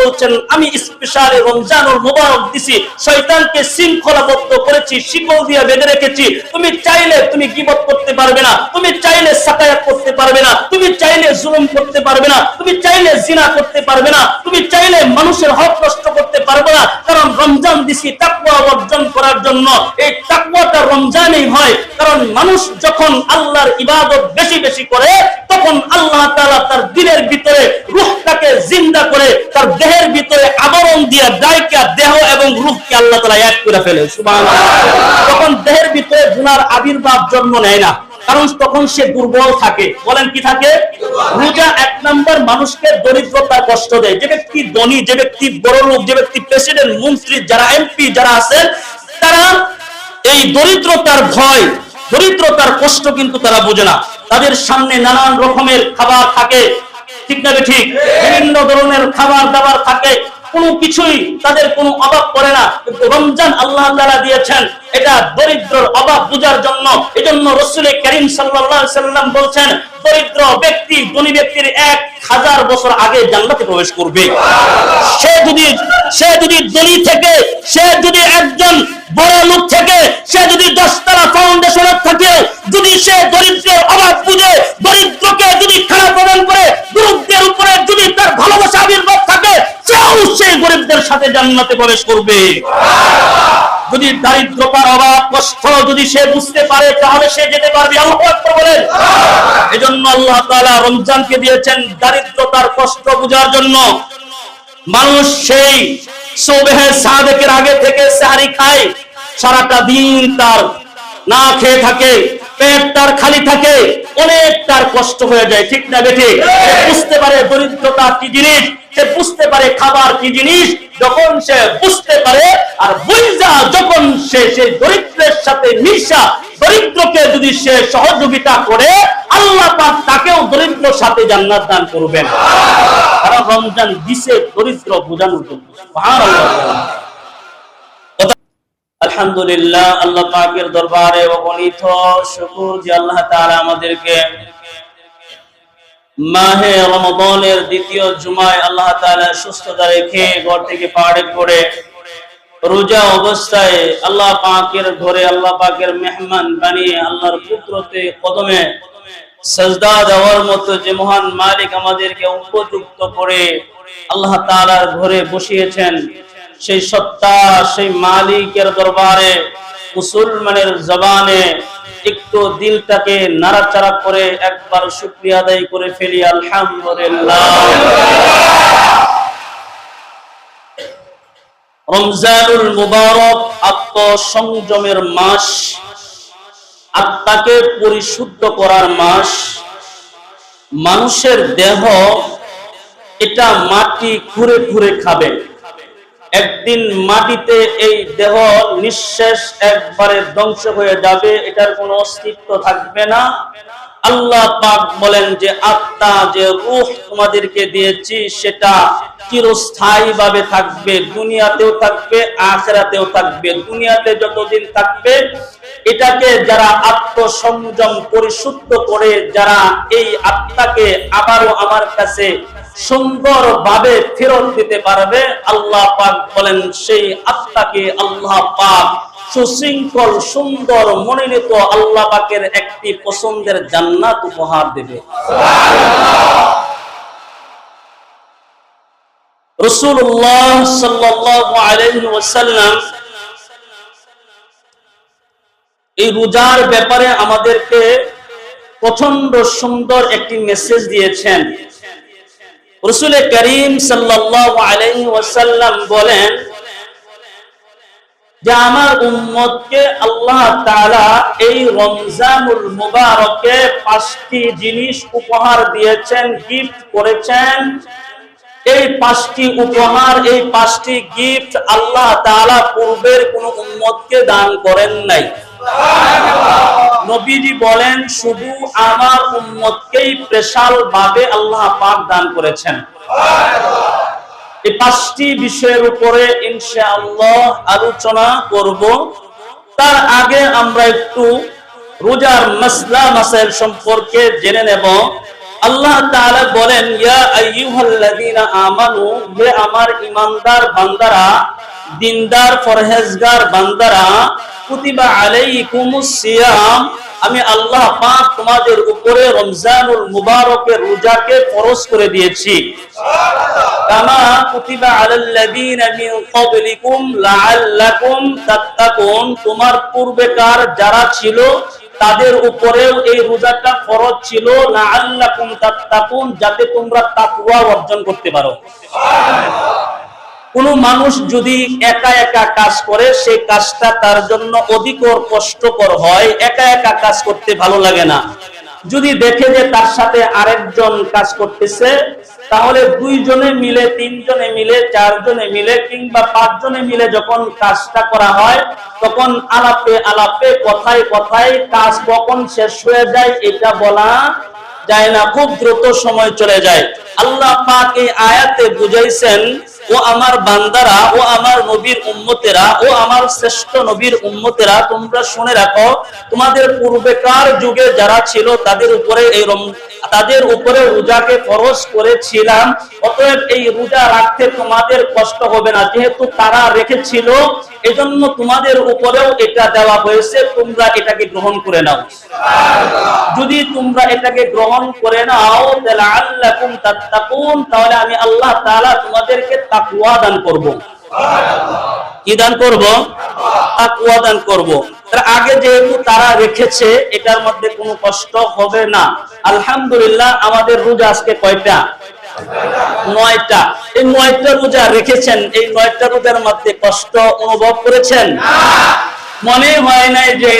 বলছেন আমি স্পেশালি রমজানুল মুবারক দিছি, শয়তানকে শৃঙ্খলাবদ্ধ করেছি, শিকল দিয়ে বেঁধে রেখেছি। তুমি চাইলে তুমি গীবত করতে পারবে না, তুমি চাইলে সাকায়াত করতে পারবে না, তুমি চাইলে জুলুম করতে পারবে না, তুমি চাইলে জিনা করতে পারবে না, তুমি চাইলে মানুষের হক নষ্ট করতে পারবে না। কারণ রমজান দিছি তাকওয়া অর্জন করার জন্য। এই তাকওয়াটা রমজানেই হয়, কারণ মানুষ যখন আল্লাহর ইবাদত বেশি বেশি করে তখন আল্লাহ তাআলা তার দিলের ভিতরে রূহটাকে জিন্দা করে তার দেহের ভিতরে আবরণ দিয়ে গায়কে দেহ এবং রূহকে আল্লাহ তাআলা এক করে ফেলে। সুবহানাল্লাহ। তখন দেহের ভিতরে গুনার আবির্ভাব জন্ম নেয় না, কারণ তখন সে দুর্বল থাকে। বলেন কি থাকে? রোজা এক নাম্বার মানুষকে দরিদ্রতার কষ্ট দেয়। যে ব্যক্তি ধনী, যে ব্যক্তি বড় লোক, যে ব্যক্তি প্রেসিডেন্ট, মন্ত্রী, যারা এমপি যারা আছেন, তারা এই দরিদ্রতার ভয়, দরিদ্রতার কষ্ট কিন্তু তারা বোঝে না। তাদের সামনে নানান রকমের খাবার থাকে, ঠিক না ঠিক? বিভিন্ন ধরনের খাবার দাবার থাকে, কোনো কিছুই তাদের কোনো অভাব পড়ে না। কিন্তু রমজান আল্লাহ তাআলা দিয়েছেন এটা দরিদ্রর অভাব বুঝার জন্য। এজন্য রাসূল কারীম সাল্লাল্লাহু আলাইহি সাল্লাম বলেছেন দরিদ্র ব্যক্তি ধনী ব্যক্তির 1000 বছর আগে জান্নাতে প্রবেশ করবে। সে যদি ধনী থেকে, সে যদি একজন বড় লোক থেকে, সে যদি 10 তলা ফাউন্ডেশনে থাকে, যদি সে দরিদ্রের অভাব বুঝে, দরিদ্রকে যদি খানা প্রদান করে, দরিদ্রের উপরে যদি তার ভালোবাসা আবির্ভাব থাকে, সেও সেই গরিবদের সাথে জান্নাতে প্রবেশ করবে। যদি দারিদ্রতার অভাব কষ্ট যদি সে বুঝতে পারে তাহলে সে যেতে পারবে। আল্লাহু আকবার বলেন। এজন্য আল্লাহ তাআলা রমজানকে দিয়েছেন দারিদ্রতার কষ্ট বুঝার জন্য। মানুষ সেই সুবহে সাদেকের আগে থেকে সেহরি খায়, সারাটা দিন তার না খেয়ে থাকে, পেট তার খালি থাকে, অনেক তার কষ্ট হয়ে যায়, ঠিক না বেঠে? বুঝতে পারে দরিদ্রতা কি জিনিস, সে বুঝতে পারে খাবার কি জিনিস। যখন সে বুঝতে পারে আর বুঝা যখন সে সেই দরিদ্রের সাথে মিশা, দরিদ্রকে যদি সে সহযোগিতা করে, আল্লাহ পাক তাকেও দরিদ্রের সাথে জান্নাত দান করবেন। কারণ রমজান দিছে দরিদ্র বোঝানোর জন্য। সুবহানাল্লাহ। আলহামদুলিল্লাহ, আল্লাহ পাকের দরবারে অগণিত শুকর যে আল্লাহ তাআলা আমাদেরকে মাহে রমাদানের দ্বিতীয় জুমায় আল্লাহ তাআলা সুস্থতা রেখে ঘর থেকে পাড়ে করে রোজা অবস্থায় আল্লাহ পাকের ঘরে আল্লাহ পাকের মেহমান বানিয়ে আল্লাহর কুদরতে কদমে সাজদা দেওয়ার মতো যে মহান মালিক আমাদেরকে উপযুক্ত করে আল্লাহ তাআলার ঘরে বসিয়েছেন, সেই সত্তা, সেই মালিকের দরবারে মুসলমানের জবানে একটু দিলটাকে নাড়াচাড়া করে একবার শুকরিয়া আদায় করে ফেলি। আলহামদুলিল্লাহ। রমজানুল মুবারক আত্মসংযমের মাস, আত্মাকে পরিশুদ্ধ করার মাস। মানুষের দেহ এটা মাটি খুঁড়ে খুঁড়ে খাবে, একদিন মাটিতে এই দেহ নিঃশেষ একবারে ধ্বংস হয়ে যাবে, এটার কোনো অস্তিত্ব থাকবে না। আল্লাহ পাক বলেন যে আত্মা, যে রূহ তোমাদেরকে দিয়েছি সেটা চিরস্থায়ী ভাবে থাকবে, দুনিয়াতেও থাকবে আখিরাতেও থাকবে। দুনিয়াতে যতদিন থাকবে এটাকে যারা আত্মসংযম পরিশুদ্ধ করে, যারা এই আত্মাকে আবারও আমার কাছে সুন্দরভাবে ফেরত দিতে পারবে, আল্লাহ পাক বলেন সেই আত্মাকে আল্লাহ পাক সুশৃঙ্খল সুন্দর মনোনীত আল্লাহ পাকের একটি পছন্দের জান্নাত উপহার দেবে। রাসূলুল্লাহ সাল্লাল্লাহু আলাইহি ওয়াসাল্লাম এই রোজার ব্যাপারে আমাদেরকে প্রচন্ড সুন্দর একটি মেসেজ দিয়েছেন। রাসূল কারীম সাল্লাল্লাহু আলাইহি ওয়াসাল্লাম বলেন যে আমার উম্মতকে আল্লাহ তাআলা এই রমজানুল মুবারকে 5টি জিনিস উপহার দিয়েছেন, গিফট করেছেন। এই 5টি উপহার, এই 5টি গিফট আল্লাহ তাআলা পূর্বের কোন উম্মতকে দান করেন নাই। নবীজি বলেন শুধু আমার উম্মতকেই স্পেশাল ভাবে আল্লাহ পাক দান করেছেন। এই 5টি বিষয়ের উপরে ইনশাআল্লাহ আলোচনা করব। তার আগে আমরা একটু রোজার মাসলা মাসাইল সম্পর্কে জেনে নেব। আল্লাহ তাআলা বলেন, ইয়া আইয়ুহাল্লাযীনা আমানু, হে আমার ঈমানদার বান্দারা, দিনদার পরহেজগার বান্দারা, কুতিবা আলাইকুমুস সিয়াম, আমি আল্লাহ পাক তোমাদের উপরে রমজানুল মুবারকের রোজাকে ফরজ করে দিয়েছি। কামা কুতিবা আলাল্লাযীনা মিন ক্বাবলিকুম লাআল্লাকুম তাত্তাকুন, তোমার পূর্বেকার যারা ছিল তাদের উপরেও এই রোজাটা ফরজ ছিল, লাআল্লাকুম তাত্তাকুন, যাতে তোমরা তাকওয়া অর্জন করতে পারো। কোন মানুষ যদি একা একা কাজ করে, সেই কাজটা তার জন্য অধিকর কষ্টকর হয়, একা একা কাজ করতে ভালো লাগে না। যদি দেখে যে তার সাথে আরেকজন কাজ করতেছে, তাহলে দুইজনে মিলে, তিনজনে মিলে, চারজনে মিলে কিংবা পাঁচজনে মিলে যখন কাজটা করা হয়, তখন আলাপে আলাপে, কথায় কথায় কাজ কখন শেষ হয়ে যায় এটা বলা যায় না, খুব দ্রুত সময় চলে যায়। আল্লাহ পাক এই আয়াতে বুঝাইছেন, ও আমার বান্দারা, ও আমার নবীর উম্মতেরা, ও আমার শ্রেষ্ঠ নবীর উম্মতেরা, তোমরা শুনে রাখো, তোমাদের পূর্বেকার যুগে যারা ছিল তাদের উপরে রোজাকে ফরজ করেছিলাম, অতএব এই রোজা রাখতে তোমাদের কষ্ট হবে না, যেহেতু তারা রেখেছিল এজন্য তোমাদের উপরেও এটা দেওয়া হয়েছে, তোমরা এটাকে গ্রহণ করে নাও। যদি তোমরা এটাকে গ্রহণ করে নাও, লাআল্লাকুম তাত্তাকুন, তাহলে আমি আল্লাহ তাআলা তোমাদেরকে তাকওয়া দান করব। কি দান করব? তাকওয়া দান করব। তার আগে যেহেতু তারা রেখেছে, এটার মধ্যে কোনো কষ্ট হবে না। আলহামদুলিল্লাহ, আমাদের রোজা আজকে কয়টা? 9টা। এই 9টা রোজা রেখেছেন, এই 9টা রোজার মধ্যে কষ্ট অনুভব করেছেন? মনে হয় নাই যে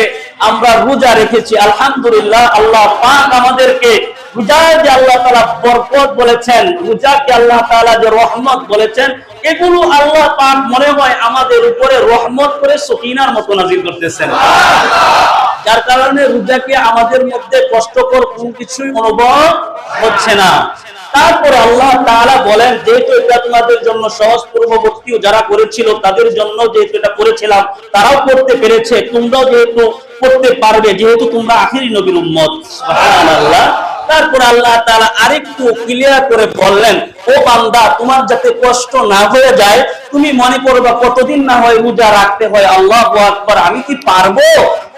আমরা রোজা রেখেছি। আলহামদুলিল্লাহ, আল্লাহ পাক আমাদেরকে রোজায় যে আল্লাহ তাআলা বরকত বলেছেন, রোজাকে আল্লাহ তাআলা যে রহমত বলেছেন, এগুলো আল্লাহ পাক মনে হয় আমাদের উপরে রহমত করে সকিনার মতো নাযিল করতেছেন। যার কারণে রোজাকে আমাদের মধ্যে কষ্টকর কোনো কিছুই অনুভব হচ্ছে না। তারপরে আল্লাহ তাআলা বলেন, যেহেতু এটা তোমাদের জন্য সহজ, পূর্ববর্তীও যারা করেছিল তাদের জন্য যেহেতু এটা করেছিলাম, তারাও করতে পেরেছে, তোমরাও যেহেতু করতে পারবে, যেহেতু তোমরা আখিরি নবীর উম্মত। সুবহানাল্লাহ। তারপর আল্লাহ তাআলা আরেকটু ক্লিয়ার করে বললেন, ও বান্দা, তোমার যাতে কষ্ট না হয়ে যায়, তুমি মনে করবা কতদিন না হয় রোজা রাখতে হয়, আল্লাহু আকবার, আমি কি পারবো,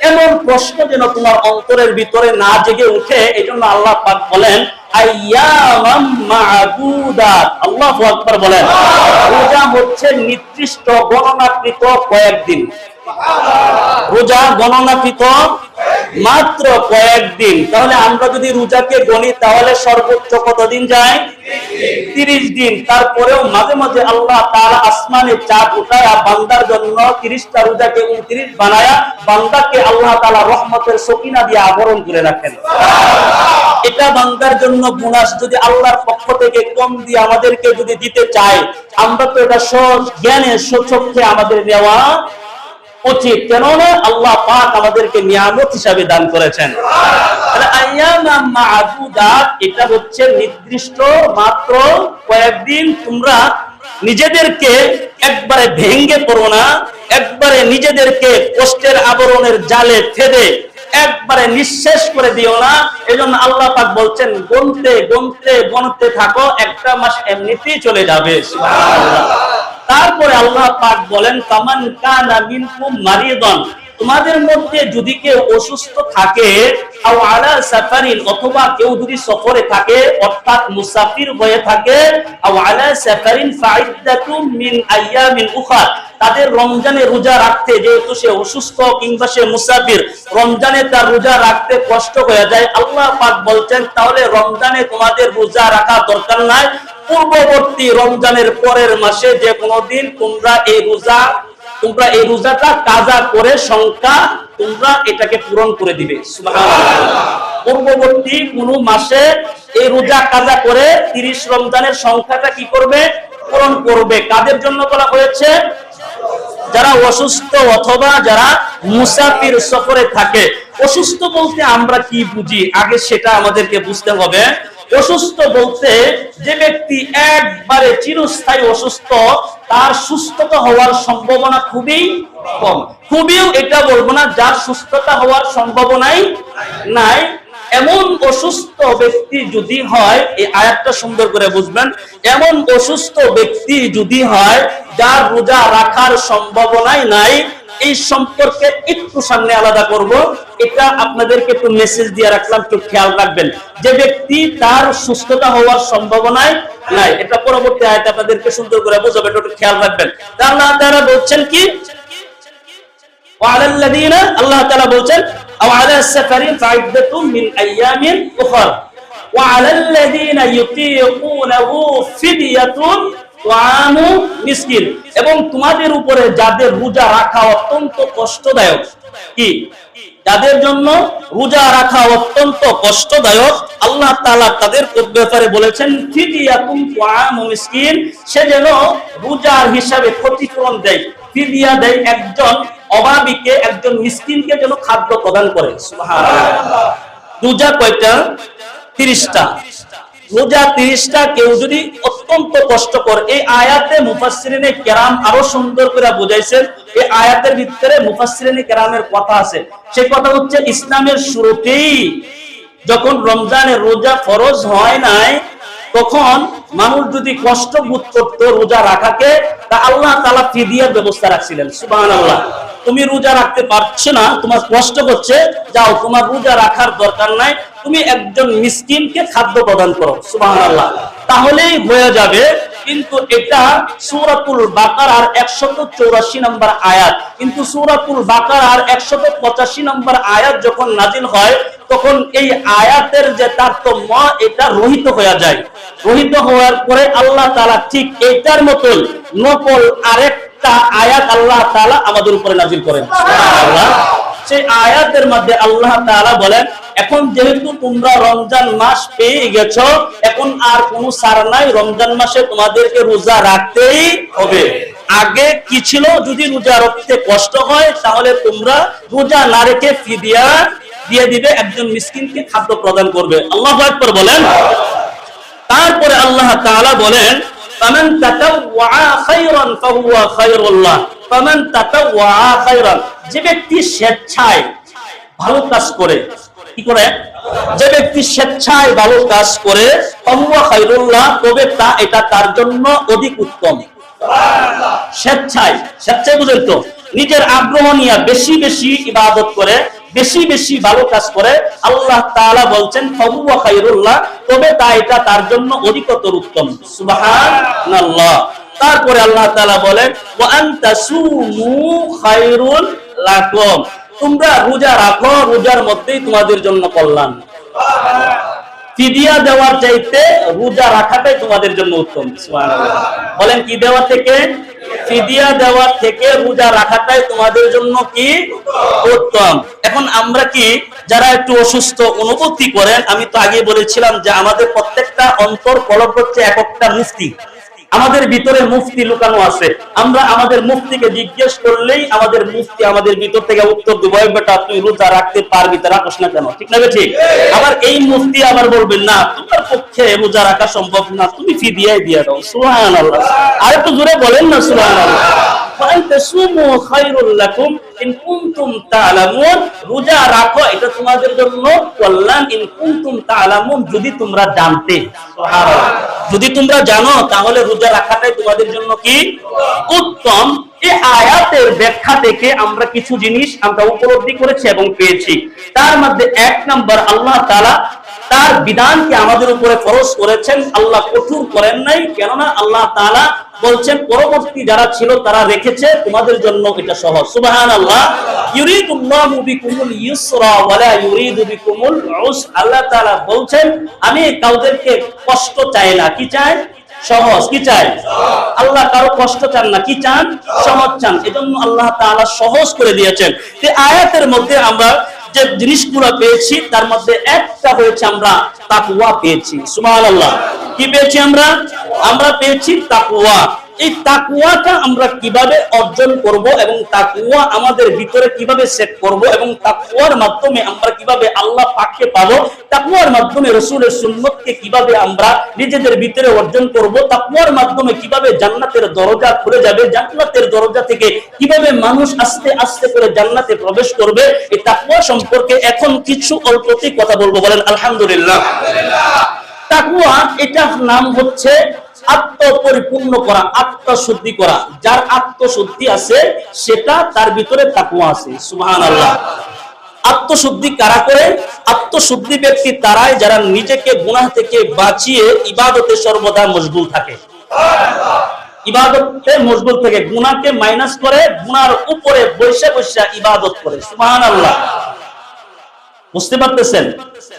এমন প্রশ্ন যেন তোমার অন্তরের ভিতরে না জেগে উঠে, এজন্য আল্লাহ পাক বলেন আইয়ামাম মা'দুদাত। আল্লাহু আকবার বলেন। রোজা হচ্ছে নির্দিষ্ট গণনাকৃত কয়েকদিন। রোজা গণনাকৃত মাত্র কয়েকদিন। তাহলে আমরা যদি রোজাকে গণি, তাহলে সর্বোচ্চ কতদিন যায়? 30 দিন। তারপরেও মাঝে মাঝে আল্লাহ তাআলা আসমানে চাঁদ উঠায়া বান্দার জন্য 30টা রোজাকে 29 বানায়া বান্দাকে আল্লাহ তাআলা রহমতের সকিনা দিয়ে আবরণ করে রাখেন। এটা বান্দার জন্য বোনাস। যদি আল্লাহর পক্ষ থেকে কম দিয়ে আমাদেরকে যদি দিতে চায়, আমরা তো এটা সহজ জ্ঞানে সচক্ষে আমাদের নেওয়া উচিত, কেননা আল্লাহ পাক আমাদেরকে নিয়ামত হিসাবে দান করেছেন। আইয়ামাম মা'দুদাত, এটা হচ্ছে নির্দিষ্ট মাত্র কয়েকদিন। তোমরা নিজেদেরকে একবারে ভেঙ্গে পড়ো না, একবারে নিজেদেরকে কষ্টের আবরণের জালে ফেলে একবারে নিঃশেষ করে দিও না। এজন্য আল্লাহ পাক বলছেন, গুনতে গুনতে গুনতে থাকো, একটা মাস এমনিতেই চলে যাবে। সুবহানাল্লাহ। তারপরে আল্লাহ পাক বলেন, কামান কানা মিনকুম মারিদান, তোমাদের মধ্যে যদি কেউ অসুস্থ থাকে, আও আলা সাফারিন, অথবা কেউ যদি সফরে থাকে, অর্থাৎ মুসাফির হয়ে থাকে, আও আলা সাফারিন ফাইদ্দাতুম মিন আইয়ামিন উখরা, তাদের রমজানে রোজা রাখতে, যেহেতু সে অসুস্থ কিংবা সে মুসাফির, রমজানে তার রোজা রাখতে কষ্ট হয়ে যায়, আল্লাহ পাক বলছেন তাহলে রমজানে তোমাদের রোজা রাখা দরকার নাই, পূর্ববর্তী রমজানের পরের মাসে যে কোনো দিন তোমরা এই রোজাটা কাজা করে সংখ্যা তোমরা এটাকে পূরণ করে দিবে। সুবহানাল্লাহ। পূর্ববর্তী কোন মাসে এই রোজা কাজা করে 30 রমজানের সংখ্যাটা কি করবে? পূরণ করবে। কাদের জন্য বলা হয়েছে? যারা অসুস্থ অথবা যারা মুসাফির সফরে থাকে। অসুস্থ বলতে আমরা কি বুঝি, আগে সেটা আমাদেরকে বুঝতে হবে। অসুস্থ বলতে যে ব্যক্তি একবারে চিরস্থায়ী অসুস্থ, তার সুস্থতা হওয়ার সম্ভাবনা খুবই কম। খুবই এটা বলবো না, যার সুস্থতা হওয়ার সম্ভাবনাই নাই। এমন অসুস্থ ব্যক্তি যদি হয়, এই আয়াতটা সুন্দর করে বুঝবেন, এমন অসুস্থ ব্যক্তি যদি হয় যার রোজা রাখার সম্ভাবনাই নাই, এই সম্পর্কে একটু সামনে আলাদা করব। এটা আপনাদেরকে একটু মেসেজ দিয়ে রাখলাম, একটু খেয়াল রাখবেন। যে ব্যক্তি তার সুস্থতা হওয়ার সম্ভাবনাই নাই, এটা পরবর্তী আয়াতে আপনাদেরকে সুন্দর করে বোঝাবে, একটু খেয়াল রাখবেন। আল্লাহ তাআলা বলছেন কি, ওয়ালাল্লাযীনা, আল্লাহ তাআলা বলছেন আও আলা সাফারিন ফাইদ্দাতুম মিন আইয়ামিন উখরা ওয়ালাল্লাযীনা ইউতীকুনাহু ফিদিয়াতুন ওয়ানু মিসকিন। এবং তোমাদের উপরে যাদের রোজা রাখা অত্যন্ত কষ্টদায়ক, কি যাদের জন্য রোজা রাখা অত্যন্ত কষ্টদায়ক, আল্লাহ তাআলা তাদের ব্যাপারে বলেছেন ফিদিয়াতুন ওয়ানু মিসকিন, সে যেন রোজার হিসাবে ক্ষতিপূরণ দেয়, ফিদিয়া দেয়, একজন অভাবীকে, একজন মিসকিনকে যেন খাদ্য প্রদান করে। সুবহানাল্লাহ। রোজা কয়টা? 30টা। রোজা 30টা। কেউ যদি অত্যন্ত কষ্টকর, এই আয়াতে মুফাসসিরিনে কেরাম আরো সুন্দর করে বুঝাইছেন। এই আয়াতের ভিতরে মুফাসসিরিনে কেরামের কথা আছে। সেই কথা হচ্ছে, ইসলামের শুরুতেই যখন রমজানের রোজা ফরজ হয় নাই, তখন মানুষ যদি কষ্ট বোধ করত রোজা রাখাকে, তা আল্লাহ তাআলা ফিদিয়ার ব্যবস্থা রাখছিলেন। সুবহানাল্লাহ। তুমি রোজা রাখতে পারছো না, তোমার কষ্ট হচ্ছে, যাও, তোমার রোজা রাখার দরকার নাই, তুমি একজন মিসকিনকে খাদ্য প্রদান করো। সুবহানাল্লাহ। তাহলেই হয়ে যাবে। কিন্তু এটা সূরাতুল বাকারার 184 নম্বর আয়াত। কিন্তু সূরাতুল বাকারার 185 নম্বর আয়াত যখন নাজিল হয়, তখন এই আয়াতের যে তারতম্য, এটা রহিত হয়ে যায়। রহিত হওয়ার পরে আল্লাহ তাআলা ঠিক এটার মতোই নকল আরেকটা আয়াত আল্লাহ তাআলা আমাদের উপরে নাজিল করেন। সুবহানাল্লাহ। সেই আয়াতের মধ্যে আল্লাহ তাআলা বলেন, এখন যেহেতু তোমরা রমজান মাস পেয়ে গেছো, এখন আর কোনো ছাড় নাই, রমজান মাসে তোমাদেরকে রোজা রাখতেই হবে। আগে কি ছিল, যদি রোজা রাখতে কষ্ট হয় তাহলে তোমরা রোজা না রেখে ফিদিয়া দিয়ে দিবে, একজন মিসকিনকে খাদ্য প্রদান করবে। আল্লাহু আকবার বলেন। তারপরে আল্লাহ তাআলা বলেন, ফামান তাতাওয়া খায়রান ফাহুয়া খায়রুল লাহ, ফামান তাতাওয়া খায়রান, যে ব্যক্তি স্বেচ্ছায় ভালো কাজ করে, কি করে? যে ব্যক্তি স্বেচ্ছায় ভালো কাজ করে, ফাহুয়া খায়রুল লাহ, তবে তা এটা তার জন্য অধিক উত্তম। স্বেচ্ছায়, স্বেচ্ছায় বুঝেন তো, নিজের আগ্রহ নিয়ে বেশি বেশি ইবাদত করে, বেশি বেশি ভালো কাজ করে, আল্লাহ তাআলা বলছেন ফাহুয়া খায়রুল লাহ, তবে তা এটা তার জন্য অধিকতর উত্তম। সুবহানাল্লাহ। তারপরে আল্লাহ তাআলা বলেন, ওয়া আনতাসুমু খায়রুল লাকুম, তোমরা রোজা রাখো, রোজার মধ্যেই তোমাদের জন্য কল্যাণ। ফিদিয়া দেওয়ার চাইতে রোজা রাখাটাই তোমাদের জন্য উত্তম। সুবহানাল্লাহ। বলেন, কি দেওয়া থেকে? ফিদিয়া দেওয়ার থেকে রোজা রাখাটাই তোমাদের জন্য কি উত্তম। এখন আমরা কি যারা একটু অসুস্থ অনুভূতি করেন, আমি তো আগে বলেছিলাম যে আমাদের প্রত্যেকটা অন্তর কলব হচ্ছে এক একটা মুফতি। আমাদের ভিতরে মুফতি লুকানো আছে। আমরা আমাদের মুফতিকে জিজ্ঞেস করলেই আমাদের মুফতি আমাদের ভিতর থেকে উত্তর দেবে, বেটা তুই রোজা রাখতে পারবি, তা রাখস না কেন? ঠিক না? ঠিক। আবার এই মুফতি আবার বলবেন, না তোমার পক্ষে রোজা রাখা সম্ভব না, তুমি ফিদিয়ায় দিয়ে দাও। সুবহানাল্লাহ। আর একটু জোরে বলেন না সুবহানাল্লাহ। ফান্তাসুমু খায়রুল লাকুম ইন কুনতুম তা'লামুন, রোজা রাখো এটা তোমাদের জন্য কল্যাণ, ইন কুনতুম তা'লামুন, যদি তোমরা জানতে। সুবহানাল্লাহ। যদি তোমরা জানো তাহলে রোজা রাখাটাই তোমাদের জন্য কি উত্তম। এই আয়াতের ব্যাখ্যা থেকে আমরা কিছু জিনিস আমরা উপলব্ধি করেছি এবং পেয়েছি। তার মধ্যে এক নাম্বার, আল্লাহ তাআলা তার বিধানকে আমাদের উপরে ফরজ করেছেন, আল্লাহ কঠোর করেন নাই। কেননা আল্লাহ তাআলা বলছেন পরবর্তী যারা ছিল তারা রেখেছে, তোমাদের জন্য এটা সহজ। সুবহানাল্লাহ। ইউরিদুল্লাহু বিকুমুল ইউসরা ওয়া লা ইউরিদু বিকুমুল উসর, আল্লাহ তাআলা বলছেন আমি কাউদেরকে কষ্ট চাই না, কি চাই? সহজ। কি চাই? আল্লাহ কারো কষ্ট চান না, কি চান? সহজ চান। এজন্য আল্লাহ তাআলা সহজ করে দিয়েছেন। এই আয়াতের মধ্যে আমরা যে জিনিসগুলো পেয়েছি তার মধ্যে একটা হয়েছে আমরা তাকওয়া পেয়েছি। সুবহানাল্লাহ। কি পেয়েছি আমরা? আমরা পেয়েছি তাকওয়া। এই তাকওয়াটা আমরা কিভাবে অর্জন করব এবং তাকওয়া আমাদের ভিতরে কিভাবে সেট করব এবং তাকওয়ার মাধ্যমে আমরা কিভাবে আল্লাহ পাককে পাবো, তাকওয়ার মাধ্যমে রাসূলের সুন্নতকে কিভাবে আমরা নিজেদের ভিতরে অর্জন করব, তাকওয়ার মাধ্যমে কিভাবে জান্নাতের দরজা খুলে যাবে, জান্নাতের দরজা থেকে কিভাবে মানুষ আস্তে আস্তে করে জান্নাতে প্রবেশ করবে, এই তাকওয়া সম্পর্কে এখন কিছু অল্পতেই কথা বলবো। বলেন আলহামদুলিল্লাহ। তাকওয়া এটার নাম হচ্ছে আত্মপরিপূর্ণ করা, আত্মশুদ্ধি করা। যার আত্মশুদ্ধি আছে সেটা তার ভিতরে তাকওয়া আছে। সুবহানাল্লাহ। আত্মশুদ্ধি কারা করে? আত্মশুদ্ধি ব্যক্তি তারাই যারা নিজেকে গুনাহ থেকে বাঁচিয়ে ইবাদতে সর্বদা মশগুল থাকে। ইবাদতে মশগুল থেকে গুনাহকে মাইনাস করে, গুনার উপরে বৈশা বৈশা ইবাদত করে। সুবহানাল্লাহ। বুঝতে পারতেছেন?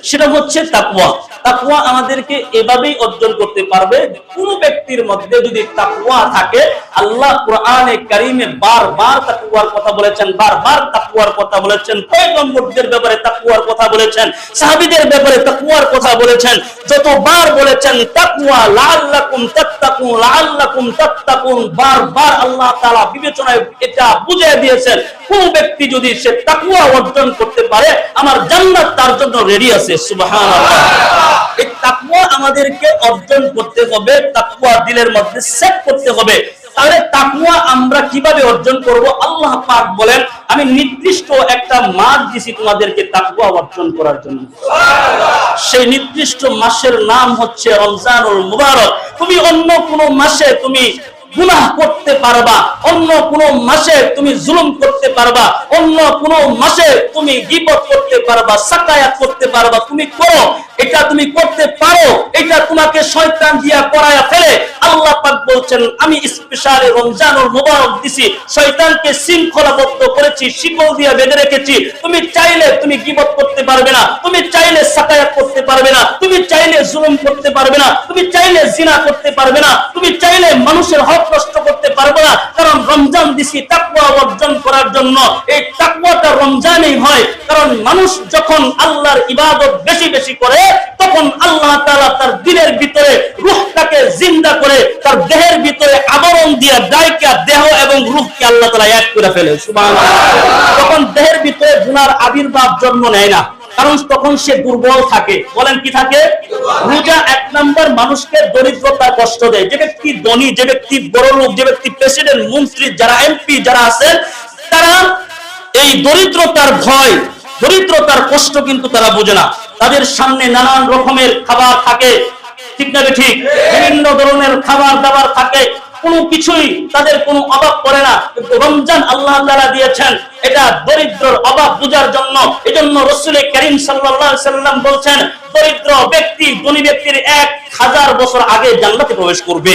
সেটা হচ্ছে তাকওয়া। তাকওয়া আমাদেরকে এভাবেই অর্জন করতে পারবে। কোন ব্যক্তির মধ্যে যদি তাকওয়া থাকে, আল্লাহ কোরআনে কারীমে বারবার তাকওয়ার কথা বলেছেন, বারবার তাকওয়ার কথা বলেছেন, পয়গম্বরদের ব্যাপারে তাকওয়ার কথা বলেছেন, সাহাবীদের ব্যাপারে তাকওয়ার কথা বলেছেন। যতবার বলেছেন তাকওয়া লাআল্লাকুম তাত্তাকুন, লাআল্লাকুম তাত্তাকুন, বারবার আল্লাহ তাআলা বিবেচনায় এটা বুঝিয়ে দিয়েছেন। কোন ব্যক্তি যদি সে তাকওয়া অর্জন করতে পারে, আমার জান্নাত তার জন্য রেডি আছে। সুবহানাল্লাহ। এই তাকওয়া আমাদেরকে অর্জন করতে হবে, তাকওয়া দিলের মধ্যে সেট করতে হবে। তাহলে তাকওয়া আমরা কিভাবে অর্জন করব? আল্লাহ পাক বলেন, আমি নির্দিষ্ট একটা মাস দিছি তোমাদেরকে তাকওয়া অর্জন করার জন্য। সেই নির্দিষ্ট মাসের নাম হচ্ছে রমজানুল মুবারক। তুমি অন্য কোন মাসে তুমি গুনাহ করতে পারবা, অন্য কোন মাসে তুমি জুলুম করতে পারবা, অন্য কোন মাসে তুমি গীবত করতে পারবা, সাকায়াত করতে পারবা, তুমি করো, এটা তুমি করতে পারো, এটা তোমাকে শয়তান দিয়া করায়া ফেলে। আল্লাহ পাক বলছেন, আমি স্পেশালি রমজানুল মুবারক দিছি, শয়তানকে শৃঙ্খলাবদ্ধ করেছি, শিকল দিয়া বেঁধে রেখেছি। তুমি চাইলে তুমি গীবত করতে পারবে না, তুমি চাইলে সাকায়াত করতে পারবে না, তুমি চাইলে জুলুম করতে পারবে না, তুমি চাইলে জিনা করতে পারবে না, তুমি চাইলে মানুষের হক নষ্ট করতে পারবে না। কারণ রমজান দিছি তাকওয়া অর্জন করার জন্য। এই তাকওয়াটা রমজানেই হয়। কারণ মানুষ যখন আল্লাহর ইবাদত বেশি বেশি করে, তখন আল্লাহ তাআলা তার দিলের ভিতরে রূহটাকে জিন্দা করে, তার দেহের ভিতরে আবরণ দিয়ে ডাইকা দেহ এবং রূহকে আল্লাহ তাআলা এক করে ফেলে। সুবহানাল্লাহ। তখন দেহের ভিতরে গুনার আবির্ভাব জন্ম নেয় না, কারণ তখন সে দুর্বল থাকে। বলেন কি থাকে? রোজা এক নাম্বার মানুষকে দরিদ্রতা কষ্ট দেয়। যে ব্যক্তি ধনী, যে ব্যক্তি বড় লোক, যে ব্যক্তি প্রেসিডেন্ট, মন্ত্রী, যারা এমপি যারা আছেন, তারা এই দরিদ্রতার ভয়, দরিদ্রতার কষ্ট কিন্তু তারা বোঝে না। তাদের সামনে নানান রকমের খাবার থাকে, ঠিক না ঠিক? বিভিন্ন ধরনের খাবার দাবার থাকে, কোনো কিছুই তাদের কোনো অভাব পড়ে না। কিন্তু রমজান আল্লাহ তাআলা দিয়েছেন এটা দরিদ্রর অভাব বুঝার জন্য। এজন্য রাসূল কারীম সাল্লাল্লাহু আলাইহি সাল্লাম বলছেন, দরিদ্র ব্যক্তি ধনী ব্যক্তির 1000 বছর আগে জান্নাতে প্রবেশ করবে।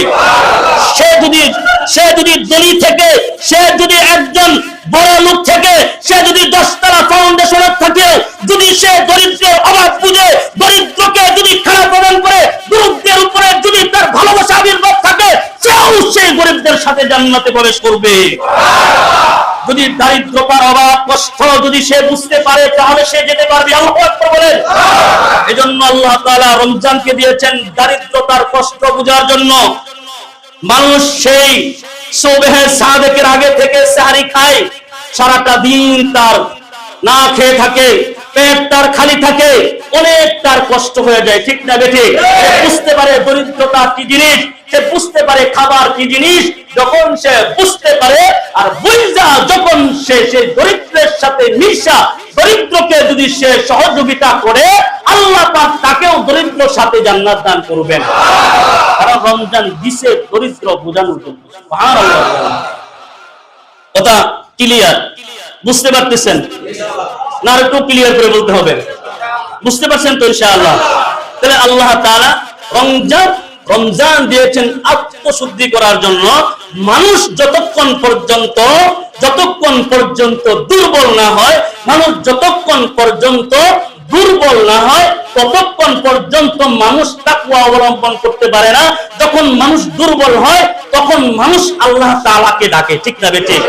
সে যদি ধনী থেকে, সে যদি একজন বড় লোক থেকে, সে যদি 10 তলা ফাউন্ডেশনে থাকে, যদি সে দরিদ্রের অভাব বুঝে, দরিদ্রকে যদি খানা প্রদান করে, দরিদ্রের উপরে যদি তার ভালোবাসা আবির্ভাব থাকে, সেও সেই গরিবদের সাথে জান্নাতে প্রবেশ করবে। যদি দারিদ্রতার অভাব কষ্ট যদি সে বুঝতে পারে, তাহলে সে যেতে পারবে। আল্লাহু আকবার বলেন। এজন্য আল্লাহ তাআলা রমজানকে দিয়েছেন দারিদ্রতার কষ্ট বুঝার জন্য। মানুষ সেই সুবহে সাদেকের আগে থেকে সাহরি খায়, সারাটা দিন তার না খেয়ে থাকে, পেট তার খালি থাকে, অনেক তার কষ্ট হয়ে যায়, ঠিক না বেঠিক? বুঝতে পারে দরিদ্রতা কি জিনিস, সে বুঝতে পারে খাবার কি জিনিস। যখন সে বুঝতে পারে আর বুঝা যখন সে সেই দরিদ্রের সাথে মিশা, দরিদ্রকে যদি সে সহযোগিতা করে, আল্লাহ পাক তাকেও দরিদ্রের সাথে জান্নাত দান করবেন। কারণ রমজান দিছে দরিদ্র বোঝানোর জন্য। সুবহানাল্লাহ। কথা ক্লিয়ার? বুঝতে পারতেছেন না? একটু ক্লিয়ার করে বলতে হবে। বুঝতে পারছেন তো ইনশাআল্লাহ? তাহলে আল্লাহ তাআলা রমজান দিয়েছেন আত্মশুদ্ধি করার জন্য। মানুষ যতক্ষণ পর্যন্ত দুর্বল না হয়, মানুষ যতক্ষণ পর্যন্ত দুর্বল না হয়, ততক্ষণ পর্যন্ত মানুষ তাকওয়া অবলম্বন করতে পারে না। যখন মানুষ দুর্বল হয় তখন মানুষ আল্লাহ তাআলাকে ডাকে, ঠিক না বেঠিক?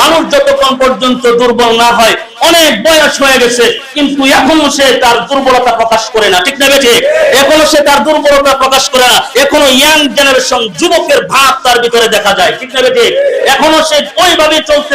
মানুষ যতক্ষণ পর্যন্ত দুর্বল না হয়, অনেক বয়স হয়ে গেছে কিন্তু এখনো সে তার দুর্বলতা প্রকাশ করে না, ঠিক না বেঠিক? এখনো সে তার দুর্বলতা প্রকাশ করে না, এখনো ইয়াং জেনারেশন, যুবকের ভাব তার ভিতরে দেখা যায়, ঠিক না বেঠিক? এখনো সে ওইভাবেই চলতে